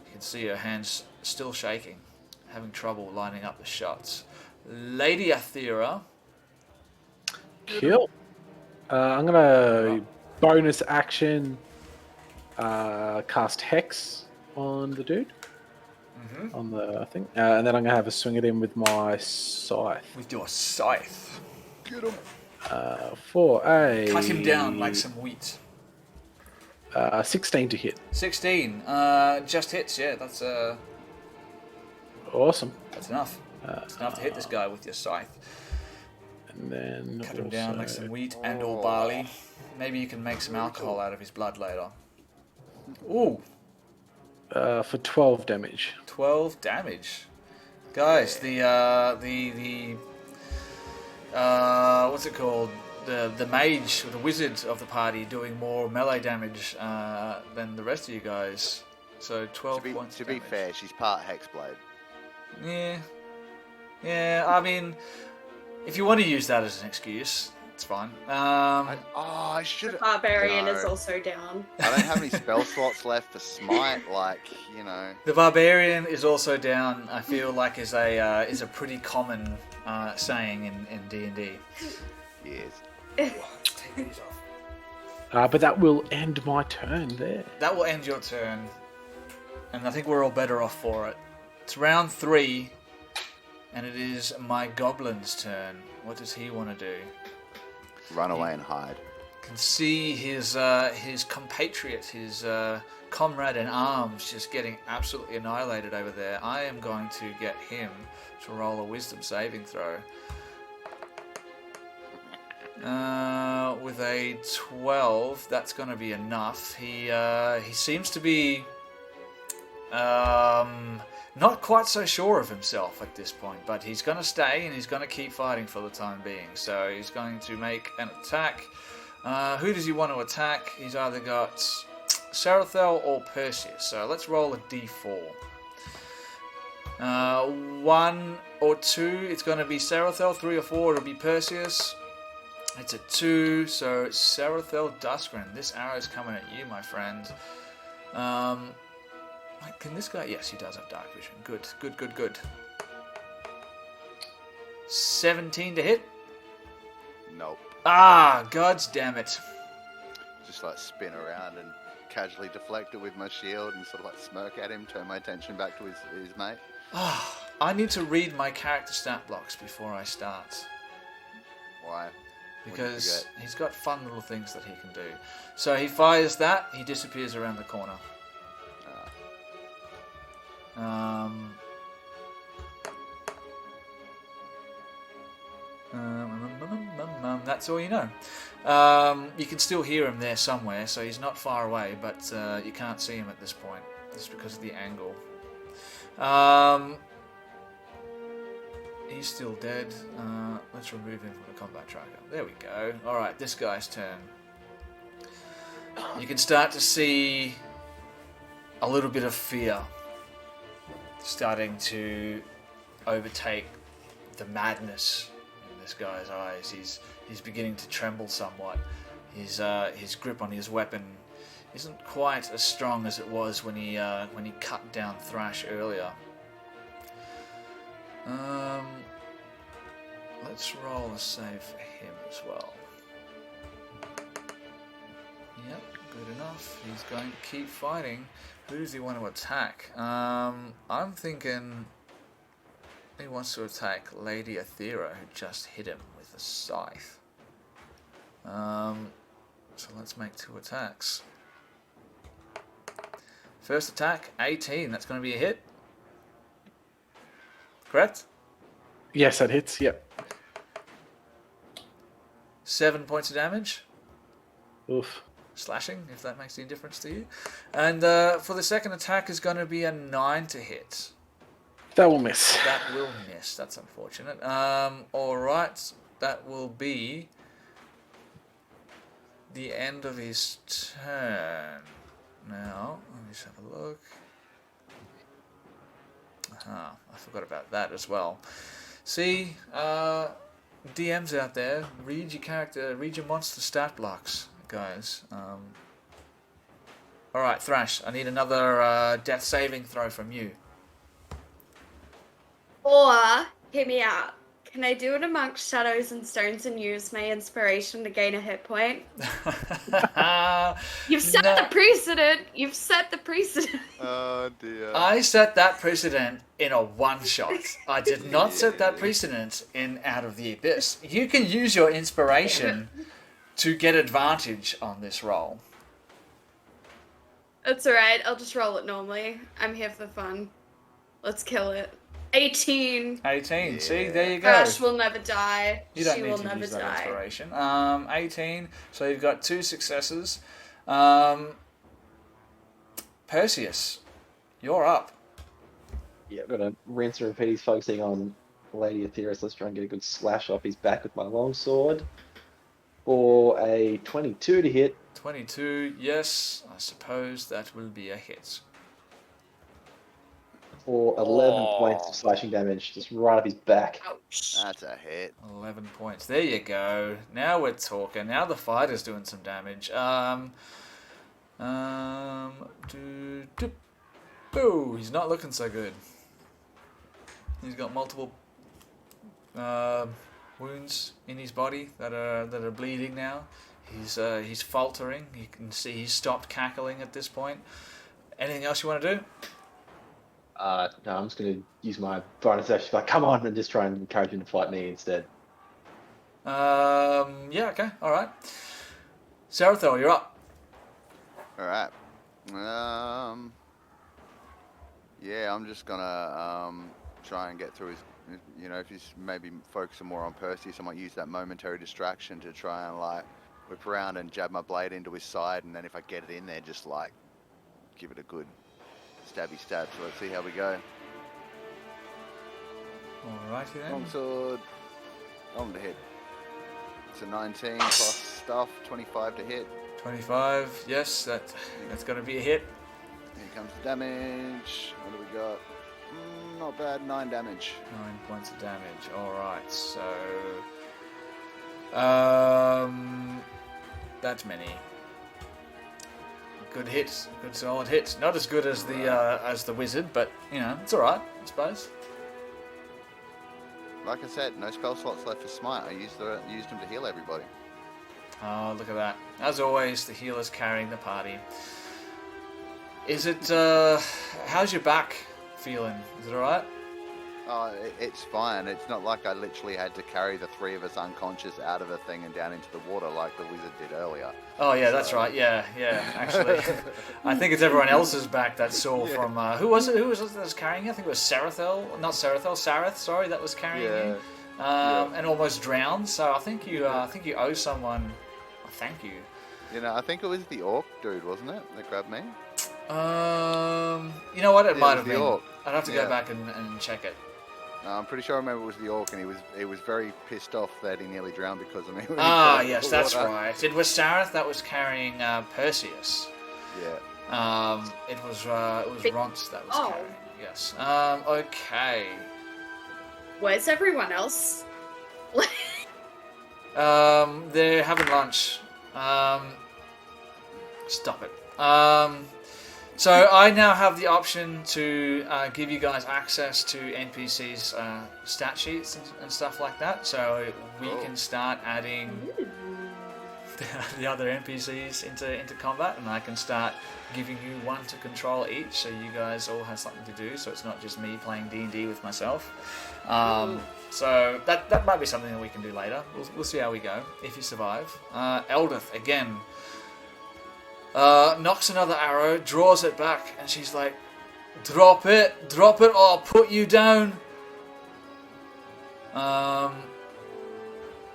You can see her hands still shaking, having trouble lining up the shots. Lady Athera. Kill. I'm gonna bonus action cast Hex on the dude. Mm-hmm. On the thing, and then I'm gonna have a swing at him with my scythe. With your scythe. Get him. For a Cut him down like some wheat. 16 to hit. 16. Just hits, yeah, that's Awesome. enough. That's enough to hit this guy with your scythe. And then Cut him down like also- some wheat and or barley. Maybe you can make some alcohol out of his blood later. Ooh, for 12 damage. 12 damage. Guys, the what's it called? The mage or the wizard of the party doing more melee damage than the rest of you guys. So 12 points To of be damage. fair, she's part Hexblade. Yeah, I mean, if you want to use that as an excuse, it's fine. I should have. Barbarian is also down. I don't have any spell slots left for Smite. Like, you know. The barbarian is also down. I feel like is a pretty common saying in D&D. Yes. But that will end my turn there. That will end your turn, and I think we're all better off for it. It's round 3, and it is my goblin's turn. What does he want to do? Run away and hide. Can see his compatriot, his comrade in arms, just getting absolutely annihilated over there. I am going to get him to roll a wisdom saving throw. With a 12, that's going to be enough. He seems to be not quite so sure of himself at this point, but he's going to stay and he's going to keep fighting for the time being. So he's going to make an attack. Who does he want to attack? He's either got Sarathel or Perseus. So let's roll a d4. 1 or 2, it's going to be Sarathel. 3 or 4, it'll be Perseus. It's a 2, so Sarathel Duskren. This arrow's coming at you, my friend. Can this guy? Yes, he does have dark vision. Good. 17 to hit. Nope. Ah, gods damn it. Just like spin around and casually deflect it with my shield and sort of like smirk at him, turn my attention back to his mate. I need to read my character stat blocks before I start. Why? because he's got fun little things that he can do. So he fires that. He disappears around the corner. That's all you know. You can still hear him there somewhere, so he's not far away, but you can't see him at this point, just because of the angle. He's still dead. Let's remove him from the combat tracker. There we go. Alright, this guy's turn. You can start to see a little bit of fear starting to overtake the madness in this guy's eyes. He's beginning to tremble somewhat. His grip on his weapon isn't quite as strong as it was when he cut down Thrash earlier. Let's roll a save for him as well. Yep, good enough. He's going to keep fighting. Who does he want to attack? I'm thinking he wants to attack Lady Aethera, who just hit him with a scythe. So let's make 2 attacks. First attack, 18. That's going to be a hit. Correct? Yes, that hits. Yep. 7 points of damage. Oof. Slashing, if that makes any difference to you. And for the second attack is going to be a 9 to hit. That will miss. That will miss. That's unfortunate. Alright. That will be the end of his turn. Now, let me just have a look. I forgot about that as well. See, DMs out there, read your character, read your monster stat blocks, guys. Alright, Thrash, I need another death saving throw from you. Or, hear me out. Can I do it amongst shadows and stones and use my inspiration to gain a hit point? You've set the precedent. You've set the precedent. Oh dear. I set that precedent in a one-shot. I did not set that precedent in Out of the Abyss. You can use your inspiration to get advantage on this roll. That's alright. I'll just roll it normally. I'm here for fun. Let's kill it. 18. 18. Yeah. See, there you go. Crash will never die. You don't she need will to never use that die. inspiration. 18. So you've got 2 successes. Perseus, you're up. Yeah, I've got to rinse and repeat. He's focusing on Lady Aethera, so let's try and get a good slash off his back with my longsword. For a 22 to hit. 22. Yes, I suppose that will be a hit. For 11 points of slashing damage, just right up his back. Ouch. That's a hit. 11 points. There you go. Now we're talking. Now the fighter's doing some damage. Boo! He's not looking so good. He's got multiple wounds in his body that are bleeding now. He's faltering. You can see he's stopped cackling at this point. Anything else you want to do? No, I'm just going to use my bonus action, like, come on, and just try and encourage him to fight me instead. Yeah, okay, alright. Sarathel, you're up. Alright. Yeah, I'm just gonna try and get through his. You know, if he's maybe focusing more on Perseus, I might use that momentary distraction to try and like whip around and jab my blade into his side, and then if I get it in there, just like give it a good stabby stab. So let's see how we go. Alrighty then. Longsword on the hit. It's a 19 plus stuff, 25 to hit. 25, yes, that's going to be a hit. Here comes the damage. What do we got? Not bad, 9 damage. 9 points of damage. Alright, so that's many. Good hit, good solid hit. Not as good as the wizard, but you know, it's alright, I suppose. Like I said, no spell slots left for smite. I used them to heal everybody. Oh, look at that. As always, the healer's carrying the party. Is it, how's your back feeling? Is it alright? Oh, it's fine. It's not like I literally had to carry the three of us unconscious out of a thing and down into the water like the wizard did earlier. Oh yeah, that's right. Yeah. Actually, I think it's everyone else's back that saw from. Who was it? Who was it that was carrying you? I think it was Sarathel. Not Sarathel. Sareth. Sorry, that was carrying you. And almost drowned. So I think you owe someone a thank you. You know, I think it was the orc dude, wasn't it, that grabbed me? You know what? It might have the been. orc. I'd have to go back and check it. I'm pretty sure I remember it was the orc, and he was very pissed off that he nearly drowned because of me. Yes, that's right. It was Sareth that was carrying Perseus. Yeah. It was Ronce that was carrying. Yes. Okay. Where's everyone else? They're having lunch. Stop it. So I now have the option to give you guys access to NPCs' stat sheets and stuff like that. So we can start adding the other NPCs into combat, and I can start giving you one to control each, so you guys all have something to do. So it's not just me playing D&D with myself. So that might be something that we can do later. We'll see how we go if you survive. Eldith again. Knocks another arrow, draws it back, and she's like, drop it, or I'll put you down.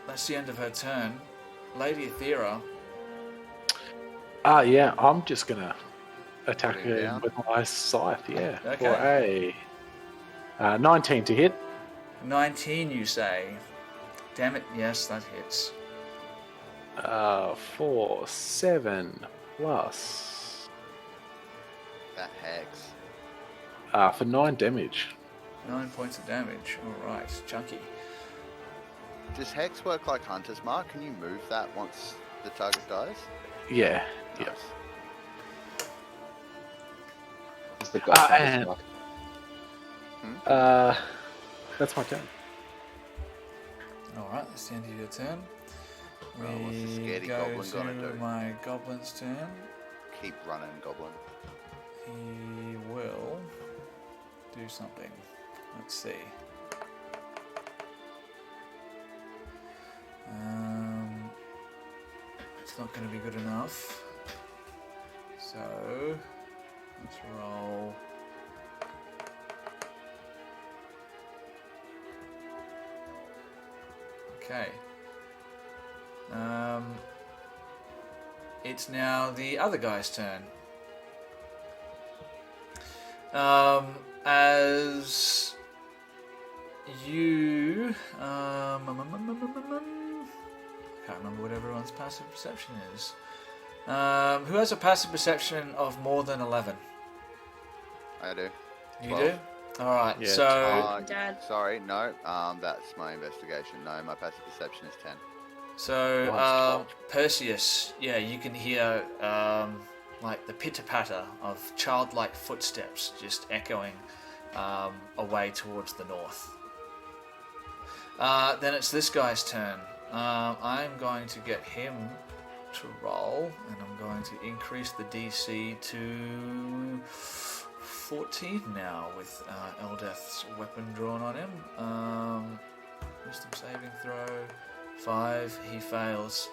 That's the end of her turn. Lady Aethera. Yeah, I'm just gonna attack Put him her down. with my scythe, yeah. Okay. For a 19 to hit. 19, you say. Damn it, yes, that hits. For 7 plus. That hex. For 9 damage. 9 points of damage. Alright, chunky. Does hex work like Hunter's Mark? Can you move that once the target dies? Yeah, yeah. Nice. It's the Godfather's and- mark. That's my turn. Alright, that's the end of your turn. Oh, what's the We scaredy go goblin to gonna do? my goblin's turn. Keep running, Goblin. He will do something. Let's see. It's not going to be good enough. So let's roll. Okay. It's now the other guy's turn. As you, I can't remember what everyone's passive perception is. Who has a passive perception of more than 11? I do. You 12. do? Alright, Yeah, so Dad. Sorry, no. That's my investigation. No, my passive perception is 10. So, Mine's 12. Perseus, yeah, you can hear like the pitter-patter of childlike footsteps just echoing away towards the north. Then it's this guy's turn. I'm going to get him to roll, and I'm going to increase the DC to 14 now with Eldeth's weapon drawn on him. Wisdom saving throw. 5, he fails.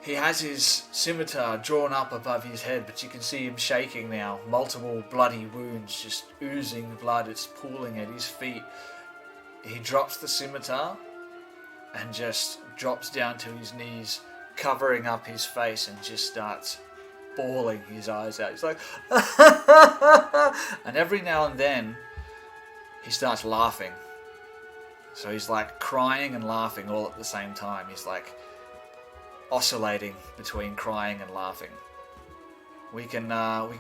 He has his scimitar drawn up above his head, but you can see him shaking now. Multiple bloody wounds, just oozing blood. It's pooling at his feet. He drops the scimitar and just drops down to his knees, covering up his face, and just starts bawling his eyes out. He's like, and every now and then he starts laughing. So he's like crying and laughing all at the same time. He's like oscillating between crying and laughing. We can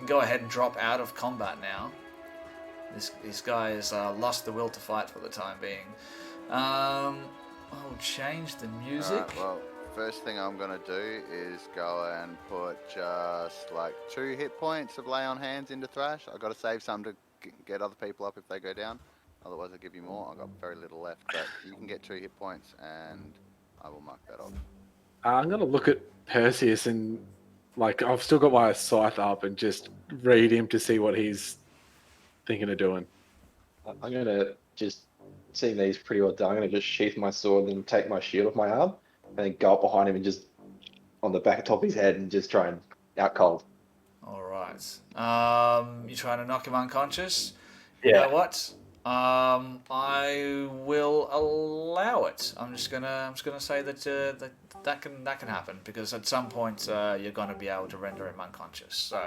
go ahead and drop out of combat now. This guy has lost the will to fight for the time being. I'll change the music. Alright, well, first thing I'm going to do is go and put just like 2 hit points of lay on hands into Thrash. I've got to save some to get other people up if they go down. Otherwise I'll give you more. I've got very little left, but you can get 2 hit points and I will mark that off. I'm going to look at Perseus and, like, I've still got my scythe up and just read him to see what he's thinking of doing. I'm gonna just, seeing these pretty well done, I'm gonna just sheath my sword and take my shield off my arm, and then go up behind him and just on the back of top of his head and just try and out cold. All right. You're trying to knock him unconscious. You Yeah. know what? I will allow it. I'm just gonna say that can happen because at some point you're gonna be able to render him unconscious. So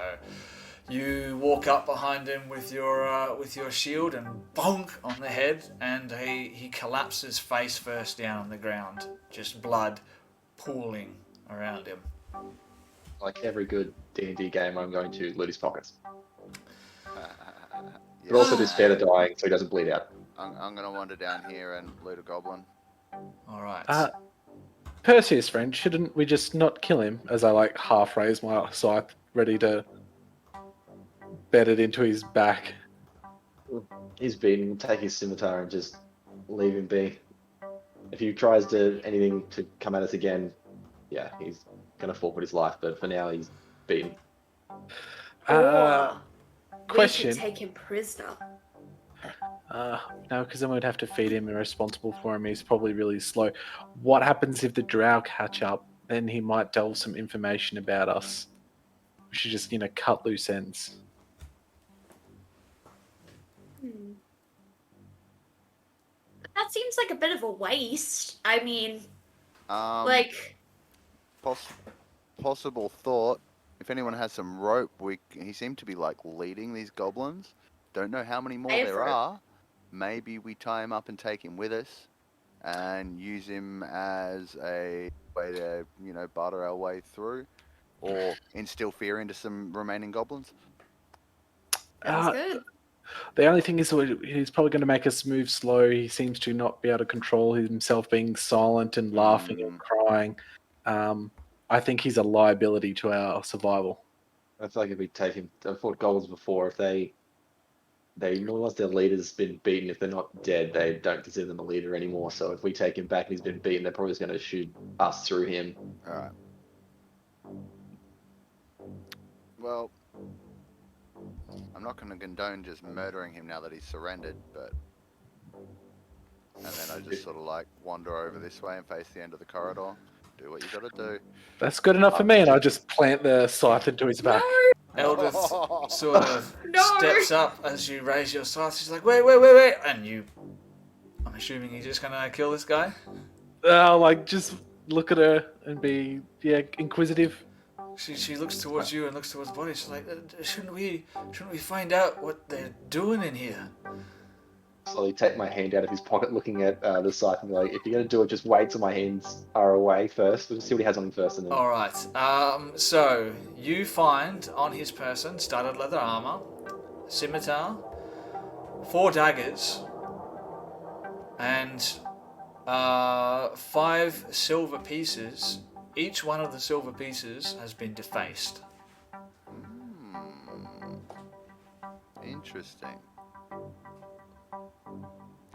you walk up behind him with your shield and bonk on the head, and he collapses face first down on the ground, just blood pooling around him. Like every good D&D game, I'm going to loot his pockets. Yeah, But also just fair to dying so he doesn't bleed out. I'm gonna wander down here and loot a goblin. All right. Perseus, friend, shouldn't we just not kill him? As I like half raise my scythe, ready to bed it into his back. He's beaten, we'll take his scimitar and just leave him be. If he tries to anything to come at us again, yeah, he's gonna forfeit his life, but for now he's beaten. Or we Question. could take him prisoner. No, because then we'd have to feed him and responsible for him. He's probably really slow. What happens if the drow catch up? Then he might delve some information about us. We should just, cut loose ends. That seems like a bit of a waste. I mean, Like possible thought. If anyone has some rope, he seemed to be like leading these goblins. Don't know how many more there are. Maybe we tie him up and take him with us, and use him as a way to, barter our way through, or instill fear into some remaining goblins. sounds good. The only thing is he's probably going to make us move slow. He seems to not be able to control himself, being silent and laughing and crying. I think he's a liability to our survival. I feel like if we take him, I've fought goblins before, if they once their leader's been beaten, if they're not dead, they don't consider them a leader anymore. So if we take him back and he's been beaten, they're probably just going to shoot us through him. Alright. Well, I'm not going to condone just murdering him now that he's surrendered, but... And then I just sort of like wander over this way and face the end of the corridor. Do what you gotta do. That's good enough for me, and I just plant the scythe into his back. Eldith sort of No. steps up as you raise your scythe. She's like, wait. And I'm assuming you're just going to kill this guy? Just look at her and be, inquisitive. She looks towards you and looks towards the body. She's like, shouldn't we find out what they're doing in here? Slowly take my hand out of his pocket, looking at the scythe, and be like, if you're going to do it, just wait till my hands are away first. We'll see what he has on him first. And then... All right. So you find on his person studded leather armor, scimitar, 4 daggers, and 5 silver pieces. Each one of the silver pieces has been defaced. Interesting.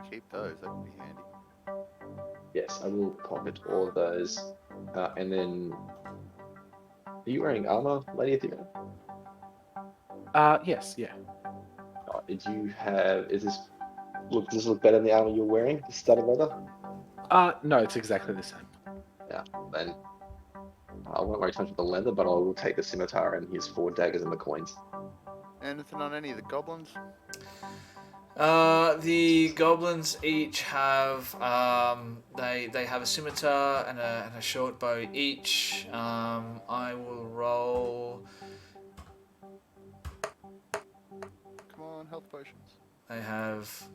Keep those, that would be handy. Yes, I will pocket all of those. And then, are you wearing armor, Lady Athena? Yes, yeah. Does this look better than the armor you're wearing, the studded leather? No, it's exactly the same. Yeah, then I won't worry too much with the leather, but I will take the scimitar and his 4 daggers and the coins. Anything on any of the goblins? The goblins each have they have a scimitar and a short bow each. I will roll. Come on, health potions. They have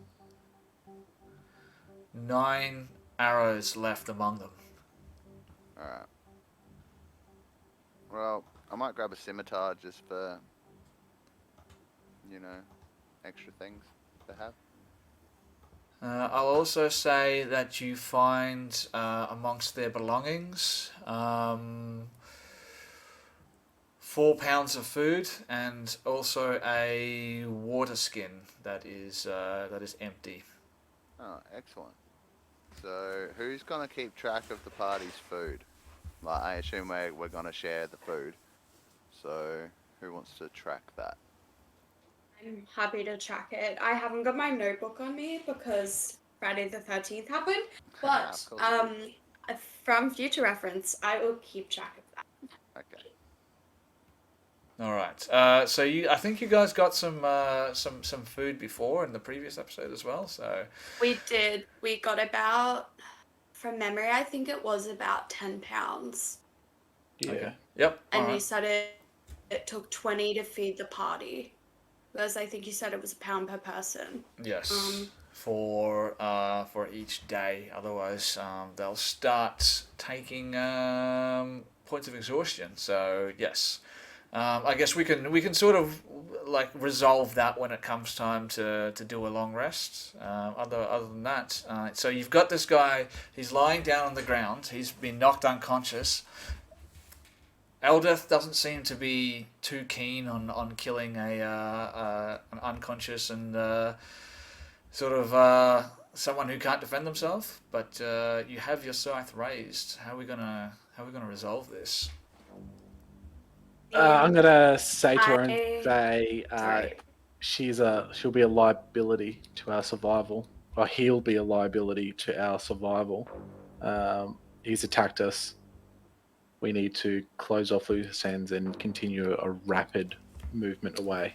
9 arrows left among them. Alright. Well, I might grab a scimitar just for, extra things to have. I'll also say that you find amongst their belongings 4 pounds of food and also a water skin that is empty. Oh, excellent. So, who's gonna keep track of the party's food? Like, I assume we're gonna share the food. So, who wants to track that? I'm happy to track it. I haven't got my notebook on me because Friday the 13th happened, Yeah, but of course it from future reference, I will keep track of that. Okay. All right. So I think you guys got some food before in the previous episode as well. So We did. We got about, from memory, I think it was about 10 pounds. Yeah. okay. Yep. All And you right. said it took 20 to feed the party. Whereas I think you said it was £1 per person. Yes. For each day. Otherwise, they'll start taking points of exhaustion. So yes. I guess we can sort of like resolve that when it comes time to do a long rest. Other than that, so you've got this guy. He's lying down on the ground. He's been knocked unconscious. Eldeth doesn't seem to be too keen on killing an unconscious and sort of someone who can't defend themselves. But you have your scythe raised. How are we gonna resolve this? I'm gonna say to her and I- say Sorry. she'll be a liability to our survival, or he'll be a liability to our survival. He's attacked us. We need to close off loose ends and continue a rapid movement away.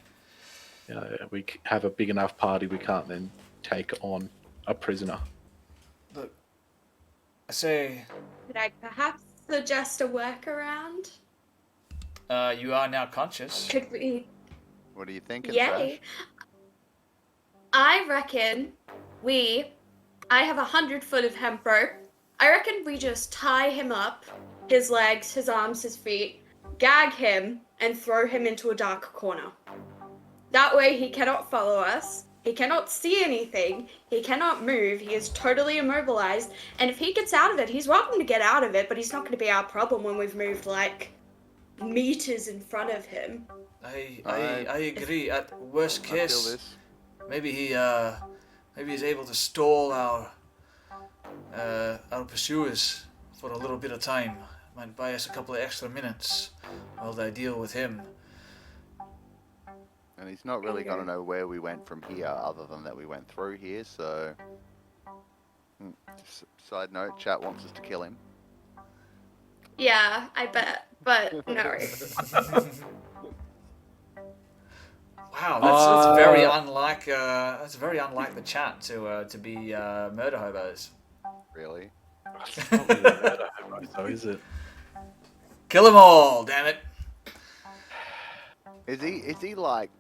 We have a big enough party. We can't then take on a prisoner. Look, I say Could I perhaps suggest a workaround? you are now conscious. Could we? What are you thinking, Yay. I reckon I have 100 foot of hemp rope. I reckon we just tie him up, his legs, his arms, his feet, gag him, and throw him into a dark corner. That way he cannot follow us, he cannot see anything, he cannot move, he is totally immobilized, and if he gets out of it, he's welcome to get out of it, but he's not going to be our problem when we've moved, like, meters in front of him. I agree. At worst I feel case, this. maybe he's able to stall our pursuers for a little bit of time. Might buy us a couple of extra minutes while they deal with him. And he's not really going to know where we went from here, other than that we went through here, so... Side note, chat wants us to kill him. Yeah, I bet, but no. Wow, that's very unlike the chat to be murder hobos. Really? It's not really murder, though, is it? Kill them all, damn it! Is he like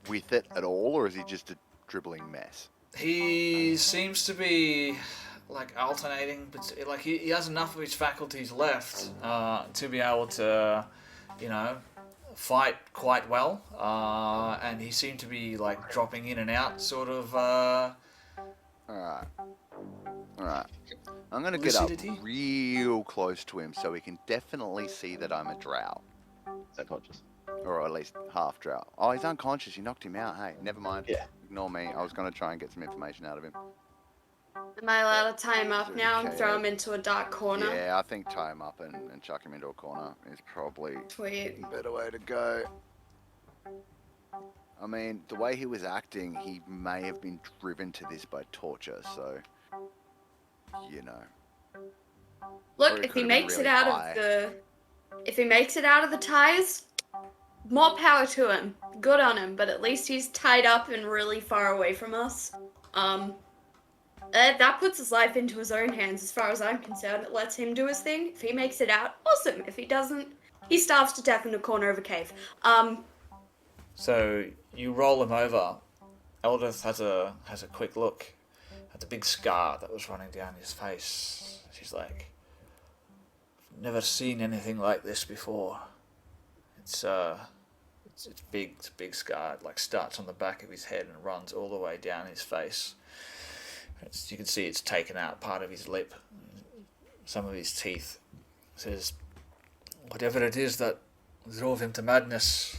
with it at all, or is he just a dribbling mess? He seems to be like alternating, but like he has enough of his faculties left to be able to, fight quite well. And he seemed to be like dropping in and out, sort of. Alright. I'm gonna get up Lucidity? real close to him so he can definitely see that I'm a drow. Unconscious. Or at least half drow. Oh, he's unconscious. You knocked him out. Hey, never mind. Yeah. Ignore me. I was going to try and get some information out of him. Am I allowed to tie him up now and throw him into a dark corner? Yeah, I think tie him up and chuck him into a corner is probably Sweet. a better way to go. I mean, the way he was acting, he may have been driven to this by torture, so... Look, Or he if he could've been makes really it out high. of the ties, more power to him. Good on him, but at least he's tied up and really far away from us. That puts his life into his own hands as far as I'm concerned. It lets him do his thing. If he makes it out, awesome. If he doesn't, he starves to death in a corner of a cave. So you roll him over. Eldeth has a quick look at the big scar that was running down his face. She's like, never seen anything like this before. It's big. It's a big scar. It like starts on the back of his head and runs all the way down his face. You can see it's taken out part of his lip, some of his teeth. It says, whatever it is that drove him to madness,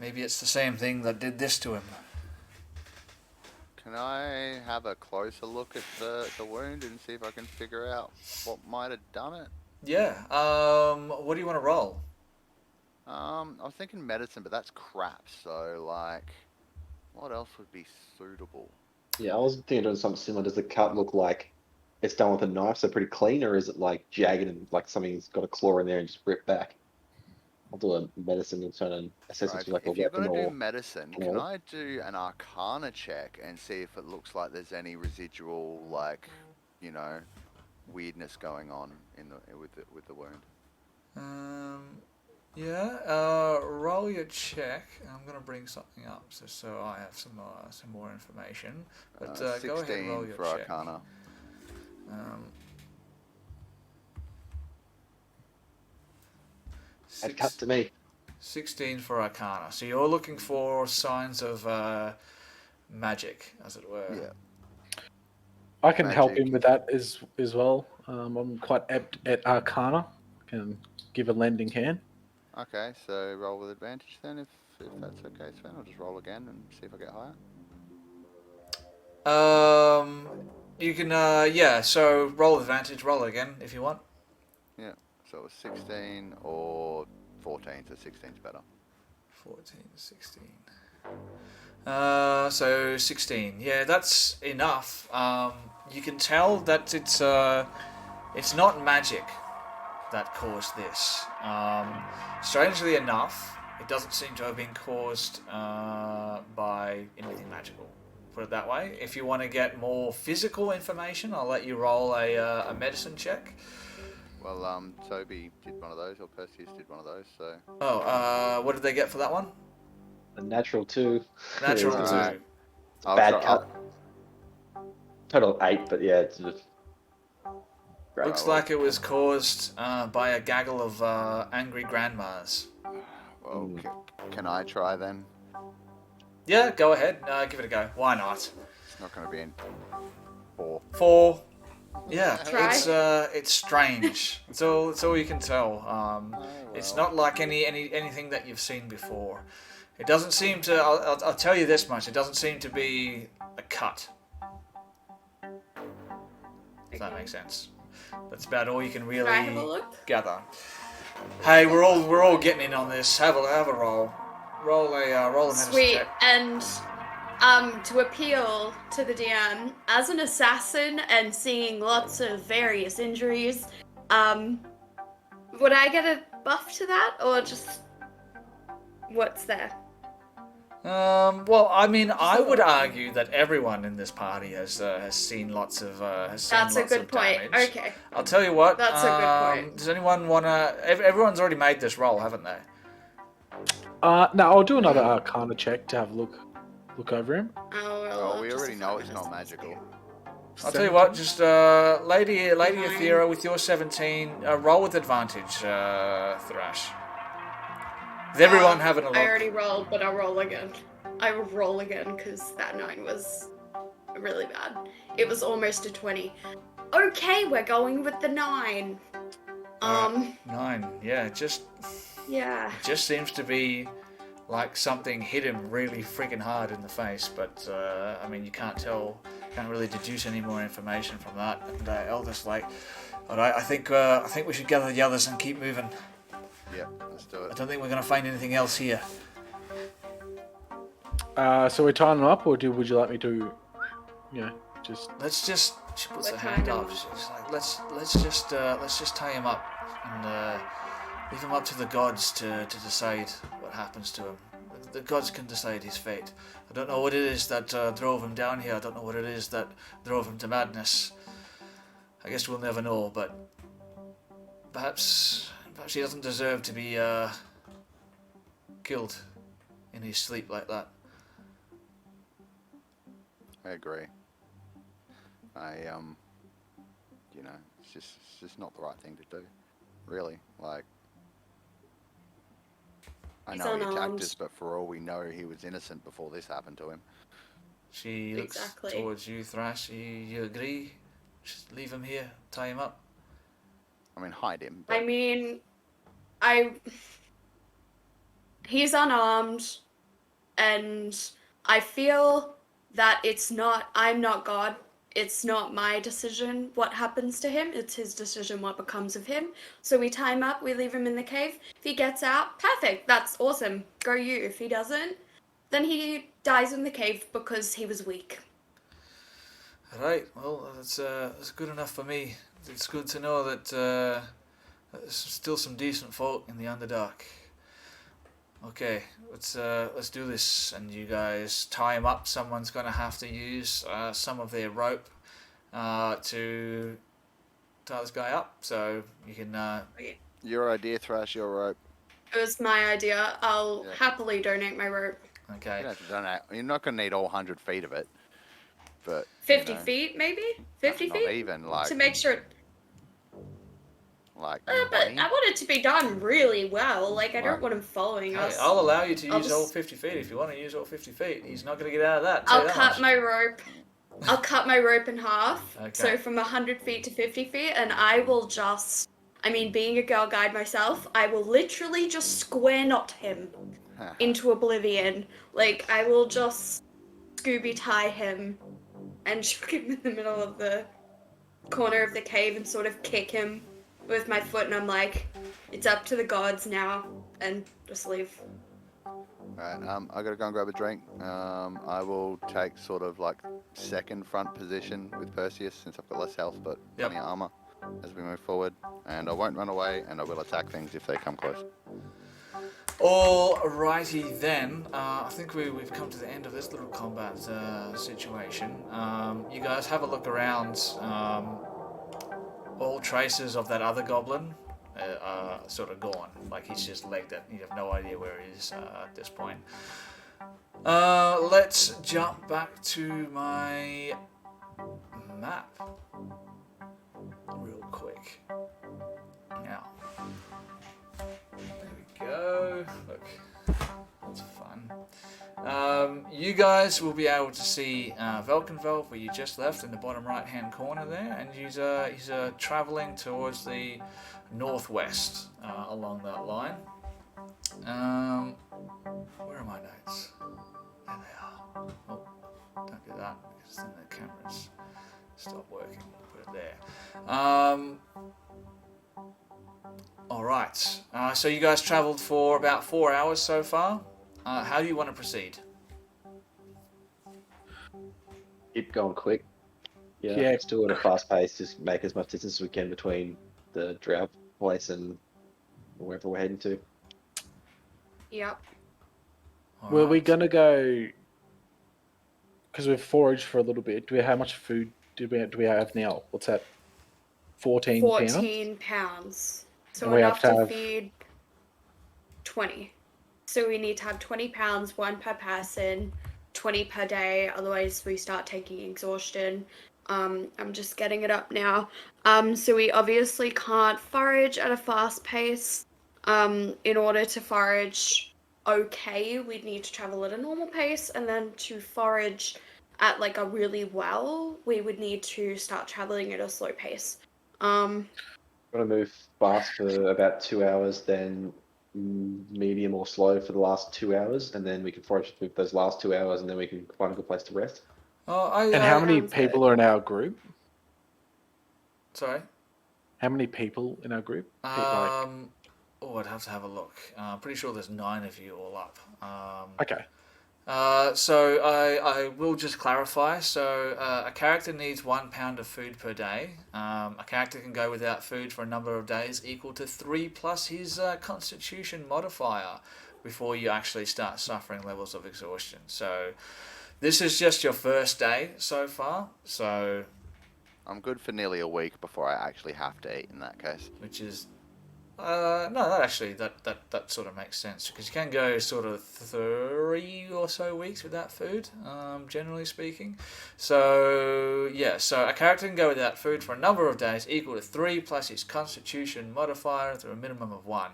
maybe it's the same thing that did this to him. Can I have a closer look at the wound and see if I can figure out what might have done it? Yeah. What do you want to roll? I was thinking medicine, but that's crap. So, like, What else would be suitable? Yeah, I was thinking of doing something similar. Does the cut look like it's done with a knife, so pretty clean, or is it like jagged and like something's got a claw in there and just ripped back? I'll do a medicine and try and assess it Right, to like a if you're weapon gonna do or medicine, an can orb. I do an Arcana check and see if it looks like there's any residual, like, you know, weirdness going on in the with the wound? Yeah. Roll your check. I'm gonna bring something up so I have some more information. But go ahead, 16 roll your for check. Arcana. It cut to me. 16 for Arcana. So you're looking for signs of magic, as it were. Yeah. I can help Magic. him with that as well. I'm quite apt at Arcana. Can give a lending hand. Okay, so roll with advantage then, if that's okay, Sven. I'll just roll again and see if I get higher. You can yeah. So roll advantage. Roll again if you want. Yeah. So it was 16 or 14, so 16's better. 14, 16. So 16. Yeah, that's enough. You can tell that it's not magic that caused this. Strangely enough, it doesn't seem to have been caused by anything magical. Put it that way. If you want to get more physical information, I'll let you roll a medicine check. Well, Toby did one of those, or Perseus did one of those, so... Oh, what did they get for that one? A natural 2. Natural Yeah, 2. Alright. I'll bad try- cut. Total 8, but yeah, it's just great. Looks like it was caused by a gaggle of angry grandmas. Well, can I try then? Yeah, go ahead. Give it a go. Why not? It's not going to be in 4. 4. Yeah, Try. it's strange. It's all you can tell. It's well. not like anything that you've seen before. It doesn't seem to. I'll tell you this much. It doesn't seem to be a cut. If that makes sense. That's about all you can Can I have a really look? gather. Hey, we're all getting in on this. Have a roll. Roll a medicine Sweet. check. And to appeal to the DM, as an assassin and seeing lots of various injuries, would I get a buff to that, or just what's there? Well, I mean, I would argue that everyone in this party has seen lots of That's a good point. damage. Okay. I'll tell you what. That's a good point. Does anyone wanna? Everyone's already made this roll, haven't they? No, I'll do another Arcana check to have a look over him. Oh, well, Oh, we just already a know it's bonus. not magical. I'll tell you what. Just Lady Athera with your 17. Roll with advantage, Thrash. With everyone having a look. I already rolled, but I'll roll again. I will roll again because that 9 was really bad. It was almost a 20. Okay, we're going with the 9. 9. Yeah, it just seems to be like something hit him really freaking hard in the face. But I mean, you can't really deduce any more information from that. And Elder's like, all right, I think we should gather the others and keep moving. Yep, let's do I it. don't think we're gonna find anything else here. So we're tying him up, or would you like me to, just... Let's just. She puts We're her hand tying up. him She's like, let's just tie him up and leave him up to the gods to decide what happens to him. The gods can decide his fate. I don't know what it is that drove him down here. I don't know what it is that drove him to madness. I guess we'll never know, but perhaps he doesn't deserve to be killed in his sleep like that. I agree. It's just not the right thing to do. Really, like... I He's know he attacked unarmed. us, but for all we know, he was innocent before this happened to him. She looks Exactly. towards you, Thrash. You agree? Just leave him here, tie him up. I mean, hide him. I But mean, he's unarmed, and I feel that I'm not God. It's not my decision what happens to him. It's his decision what becomes of him. So we tie him up, we leave him in the cave. If he gets out, perfect. That's awesome. Go you. If he doesn't, then he dies in the cave because he was weak. Right. Well, that's good enough for me. It's good to know that there's still some decent folk in the Underdark. Okay, let's do this, and you guys tie him up. Someone's going to have to use some of their rope to tie this guy up, so you can. Your idea, Thrash. Your rope. It was my idea. I'll Yeah. happily donate my rope. You Okay. don't have to donate. You're not going to need all 100 feet of it, but 50 you know, feet, maybe? 50 not feet? even like To make sure. like. But 20? I want it to be done really well. Like, I Right. don't want him following Hey, us. I'll allow you to I'll use all just- 50 feet if you want to use all 50 feet. He's not going to get out of that. tell I'll you that cut much. my rope. I'll cut my rope in half. Okay. So from 100 feet to 50 feet, and I will just. I mean, being a girl guide myself, I will literally just square knot him into oblivion. Like, I will just Scooby tie him and chuck him in the middle of the corner of the cave and sort of kick him with my foot, and I'm like, it's up to the gods now, and just leave. Alright, I gotta go and grab a drink. I will take sort of like second front position with Perseus since I've got less health but Yep. plenty of armor as we move forward. And I won't run away, and I will attack things if they come close. Alrighty then. I think we've come to the end of this little combat situation. You guys have a look around. All traces of that other goblin are sort of gone. Like he's just legged it. You have no idea where he is at this point. Let's jump back to my map real quick. Now, there we go. Look, that's fun. You guys will be able to see Velkenveldt, where you just left, in the bottom right-hand corner there, and he's traveling towards the northwest along that line. Where are my notes? There they are. Oh, don't do that because then the cameras stop working. Put it there. All right. So you guys travelled for about 4 hours so far. How do you want to proceed? Keep going quick. Yeah, Yeah. let's do it at a fast pace. Just make as much distance as we can between the drought place and wherever we're heading to. Yep. All Were we right. gonna go? Because we've foraged for a little bit. How much food do we have now? What's that? 14 pounds. 14 pounds. So And we enough have to to have- feed 20. So we need to have 20 pounds, one per person, 20 per day. Otherwise, we start taking exhaustion. I'm just getting it up now. So we obviously can't forage at a fast pace. In order to forage okay, we'd need to travel at a normal pace, and then to forage at like a really well, we would need to start traveling at a slow pace. Want to move fast for about 2 hours, then medium or slow for the last 2 hours, and then we can forage through those last 2 hours, and then we can find a good place to rest. And how many Sounds people are in our group? Sorry. How many people in our group? I'd have to have a look. I'm pretty sure there's 9 of you all up. Okay. So I will just clarify. So a character needs 1 pound of food per day. A character can go without food for a number of days equal to 3 plus his constitution modifier before you actually start suffering levels of exhaustion. So this is just your first day so far. So I'm good for nearly a week before I actually have to eat in that case. which is that sort of makes sense because you can go sort of 3 or so weeks without food, generally speaking. So yeah, so a character can go without food for a number of days equal to 3 plus his constitution modifier through a minimum of 1.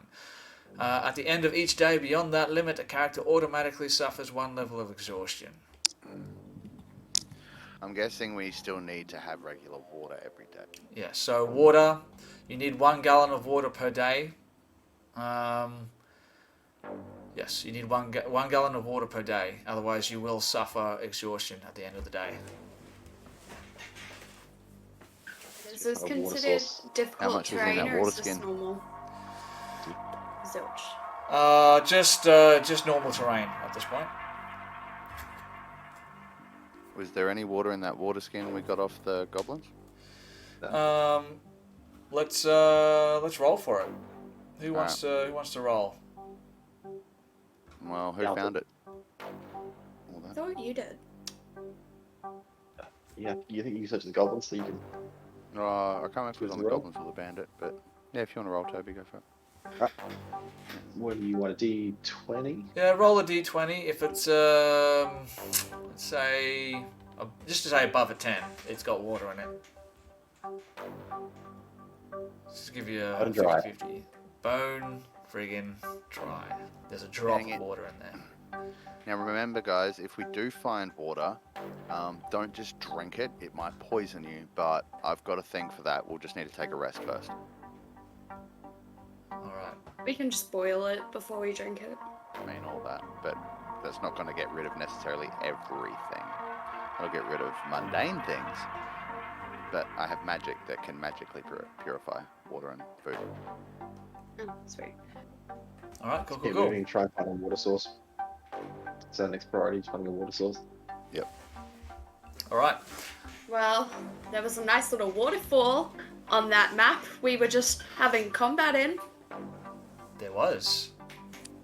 At the end of each day beyond that limit, a character automatically suffers 1 level of exhaustion. I'm guessing we still need to have regular water every day. Yeah, so water, you need 1 gallon of water per day. Yes, you need one gallon of water per day, otherwise you will suffer exhaustion at the end of the day. Is this Kind of water considered source. How difficult much was in terrain that or water is this skin? normal? Zilch. Just normal terrain at this point. Was there any water in that water skin we got off the goblins? Let's roll for it. Who wants to roll? Well, who Yeah, I'll found do it? All I that. thought you did. Yeah, you think you search the goblins so you can. I can't remember if it was on the Roll. goblins or the bandit, but yeah, if you want to roll, Toby, go for it. What do you want? A D20? Yeah, roll a d20. If it's let's say just to say above a 10, it's got water in it. Just to give you a Bone dry. 50-50. Bone friggin' dry. There's a drop Dang of it. water in there. Now remember, guys, if we do find water, don't just drink it. It might poison you, but I've got a thing for that. We'll just need to take a rest first. Alright. We can just boil it before we drink it. I mean, all that, but that's not going to get rid of necessarily everything. It'll get rid of mundane things, but I have magic that can magically purify water and food. Oh, sweet. Alright, cool, cool, Keep cool. moving, try and find a water source. So our next priority is finding a water source. Alright. Well, there was a nice little waterfall on that map we were just having combat in. There was.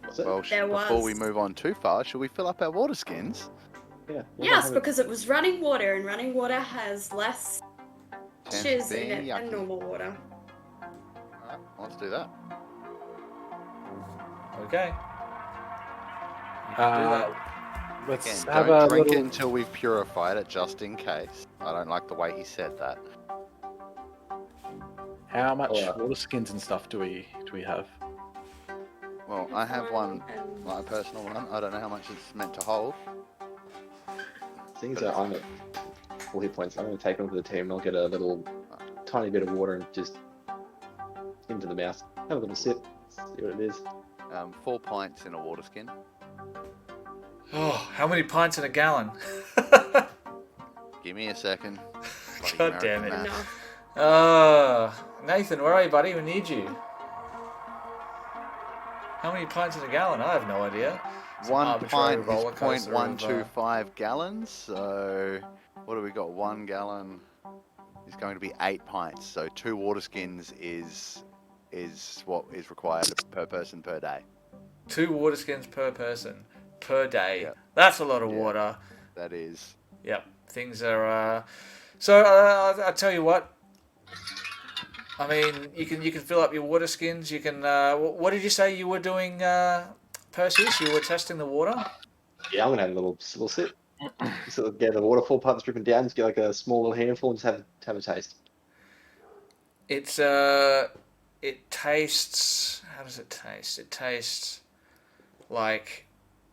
Was it? Well, There before was. we move on too far, should we fill up our water skins? Yeah. Yes, because it was running water, and running water has less Tends to shiz be in it than yucky. normal water. Alright, let's do that. Okay. You can do that. Let's Again, have don't a drink little. it until we've purified it, just in case. I don't like the way he said that. How much Alright. water skins and stuff do we have? Well, I have one, and- my personal one. I don't know how much it's meant to hold. Things are I'm at full hit points. I'm going to take them to the team and I'll get a little tiny bit of water and just into the mouth. Have a little sip. See what it is. 4 pints in a water skin. Oh, how many pints in a gallon? Give me a second. Bloody God damn American it. math. Nathan, where are you, buddy? We need you. How many pints in a gallon? I have no idea. It's an 1 arbitrary pint roller is coaster of, 0.125 gallons. So, what do we got? 1 gallon is going to be 8 pints. So, 2 water skins is what is required per person per day. 2 water skins per person per day. Yep. That's a lot of Yeah. water. That is. Yep, things are. So I'll tell you what. I mean, you can fill up your water skins. You can. What did you say you were doing, Perseus? You were testing the water. Yeah, I'm going to have a little sip. Sort of get the waterfall pumps dripping down. Just get like a small little handful and just have a taste. It's it tastes. How does it taste? It tastes like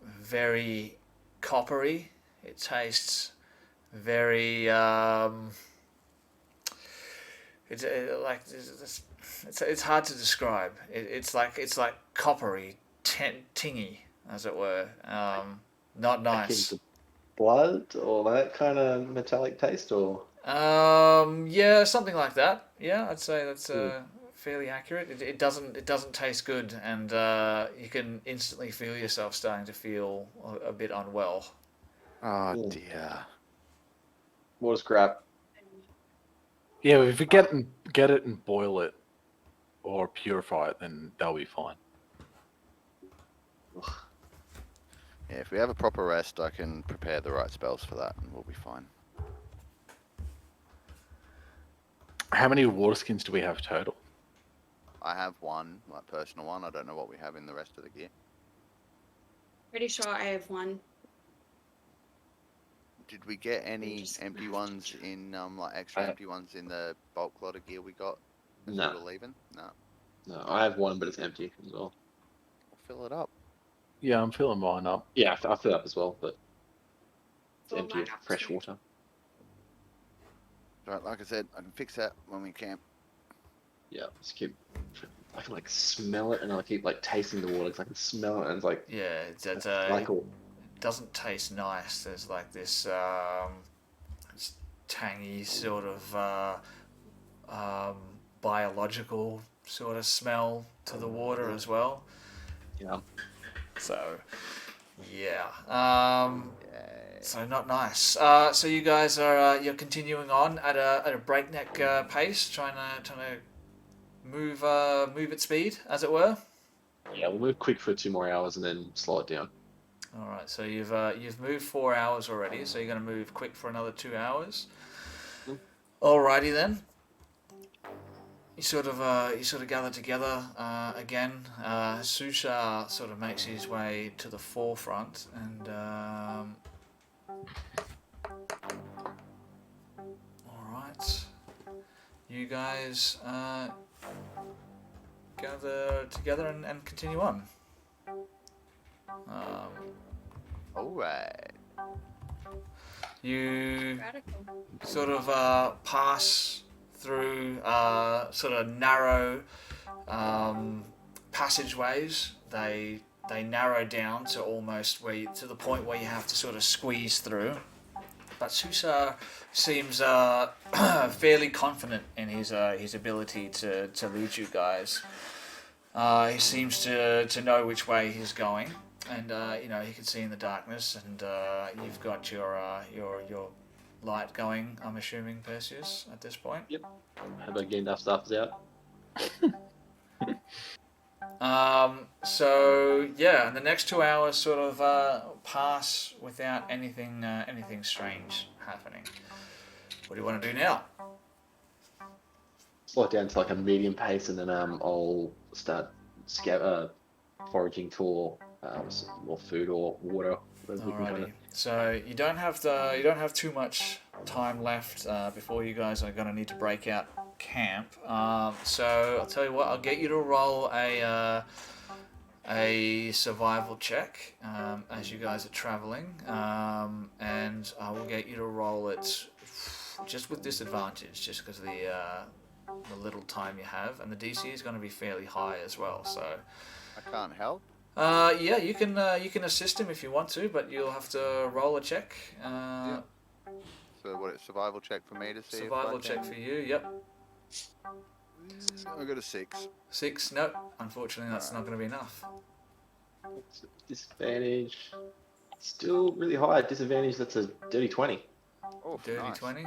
very coppery. It tastes very it's hard to describe. It's like coppery, tingy, as it were. Not Akin nice. to blood or that kind of metallic taste, or Yeah, something like that. Yeah, I'd say that's Hmm. fairly accurate. It doesn't taste good, and you can instantly feel yourself starting to feel a bit unwell. Oh Ooh. dear. water's crap. Yeah, if we get it and boil it or purify it, then that'll be fine. Yeah, if we have a proper rest, I can prepare the right spells for that, and we'll be fine. How many water skins do we have total? I have one, my personal one. I don't know what we have in the rest of the gear. Pretty sure I have one. Did we get any just empty have to ones check. in like extra I- empty ones in the bulk lot of gear we got as No. we were leaving? No. No, I have one, but it's empty as well. We'll fill it up. Yeah, I'm filling mine up. Yeah, I fill it up as well, but it's Fill empty mine of up fresh too. water. Right, like I said, I can fix that when we camp. Yeah, just keep. I can like smell it, and I keep like tasting the water because I can smell it, and it's like Yeah, it's like all. doesn't taste nice. There's like this tangy sort of biological sort of smell to the water as well. Yeah, So, yeah. Yay. So not nice. So you guys are you're continuing on at a breakneck pace, trying to move at speed, as it were. Yeah, we'll move quick for 2 more hours and then slow it down. All right. So you've moved 4 hours already. So you're going to move quick for another 2 hours. Mm. Alrighty then. You sort of gather together again. Susha sort of makes his way to the forefront, and all right, you guys gather together and continue on. Alright. You Radical. sort of pass through sort of narrow passageways. They narrow down to almost to the point where you have to sort of squeeze through. But Susa seems fairly confident in his ability to lead you guys. He seems to know which way he's going, and he can see in the darkness. And you've got your light going, I'm assuming, Perseus, at this point. Yep. How about getting enough stuff out? So yeah, and the next 2 hours sort of pass without anything strange happening. What do you want to do now? Slow it down to like a medium pace, and then I'll start foraging for more food or water. Alrighty. So you don't have too much time left before you guys are going to need to break out camp. So I'll tell you what. I'll get you to roll a survival check as you guys are traveling, and I will get you to roll it just with disadvantage, just because of the little time you have, and the DC is going to be fairly high as well. So I can't help. yeah, you can assist him if you want to, but you'll have to roll a check. Yeah. So what? Survival check for me to see. Survival if I check can... for you. Yep. I got a 6. 6. No, unfortunately, that's not going to be enough. Disadvantage. Still really high. Disadvantage, that's a dirty 20. Oh, Dirty nice. 20.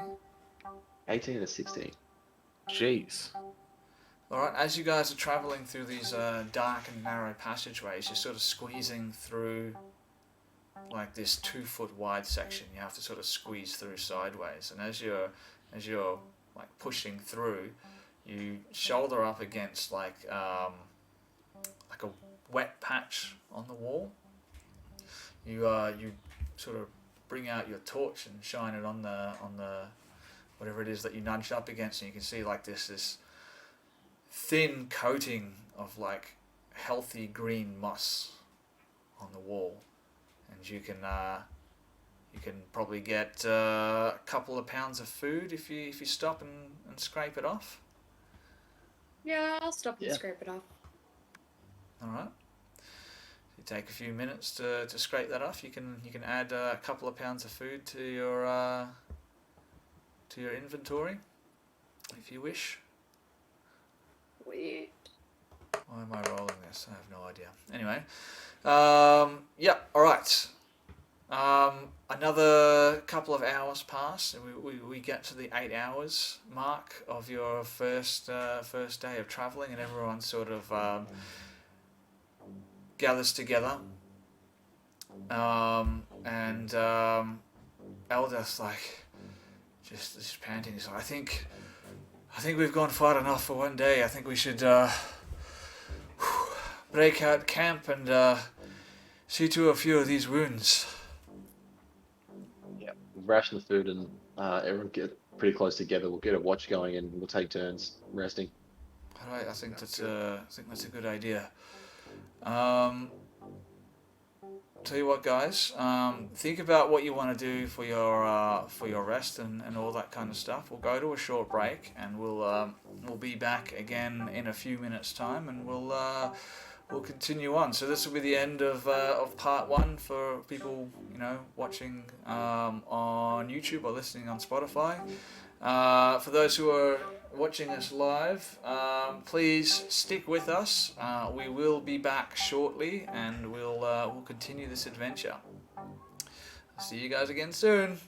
18 and a 16. Jeez. Alright, as you guys are travelling through these dark and narrow passageways, you're sort of squeezing through like this 2-foot wide section. You have to sort of squeeze through sideways, and as you're like pushing through, you shoulder up against like a wet patch on the wall. You sort of bring out your torch and shine it on the whatever it is that you nudged up against, and you can see like this thin coating of like healthy green moss on the wall, and you can probably get a couple of pounds of food if you stop and scrape it off. Yeah, I'll stop and Yeah. scrape it off. All right. You take a few minutes to scrape that off. You can add a couple of pounds of food to your inventory if you wish. Wait. Why am I rolling this? I have no idea. Anyway, yeah, all right. Another couple of hours pass, and we get to the 8 hours mark of your first day of traveling, and everyone sort of gathers together. And Eldeth's like just panting. He's like, I think we've gone far enough for one day. I think we should break out camp and see to a few of these wounds. Yeah. We'll ration the food and everyone get pretty close together. We'll get a watch going and we'll take turns resting. All right, I think that's a good idea. Tell you what, guys. Think about what you want to do for your rest and all that kind of stuff. We'll go to a short break, and we'll be back again in a few minutes' time, and we'll continue on. So this will be the end of part 1 for people watching on YouTube or listening on Spotify. For those who are watching us live, please stick with us. We will be back shortly, and we'll continue this adventure. See you guys again soon.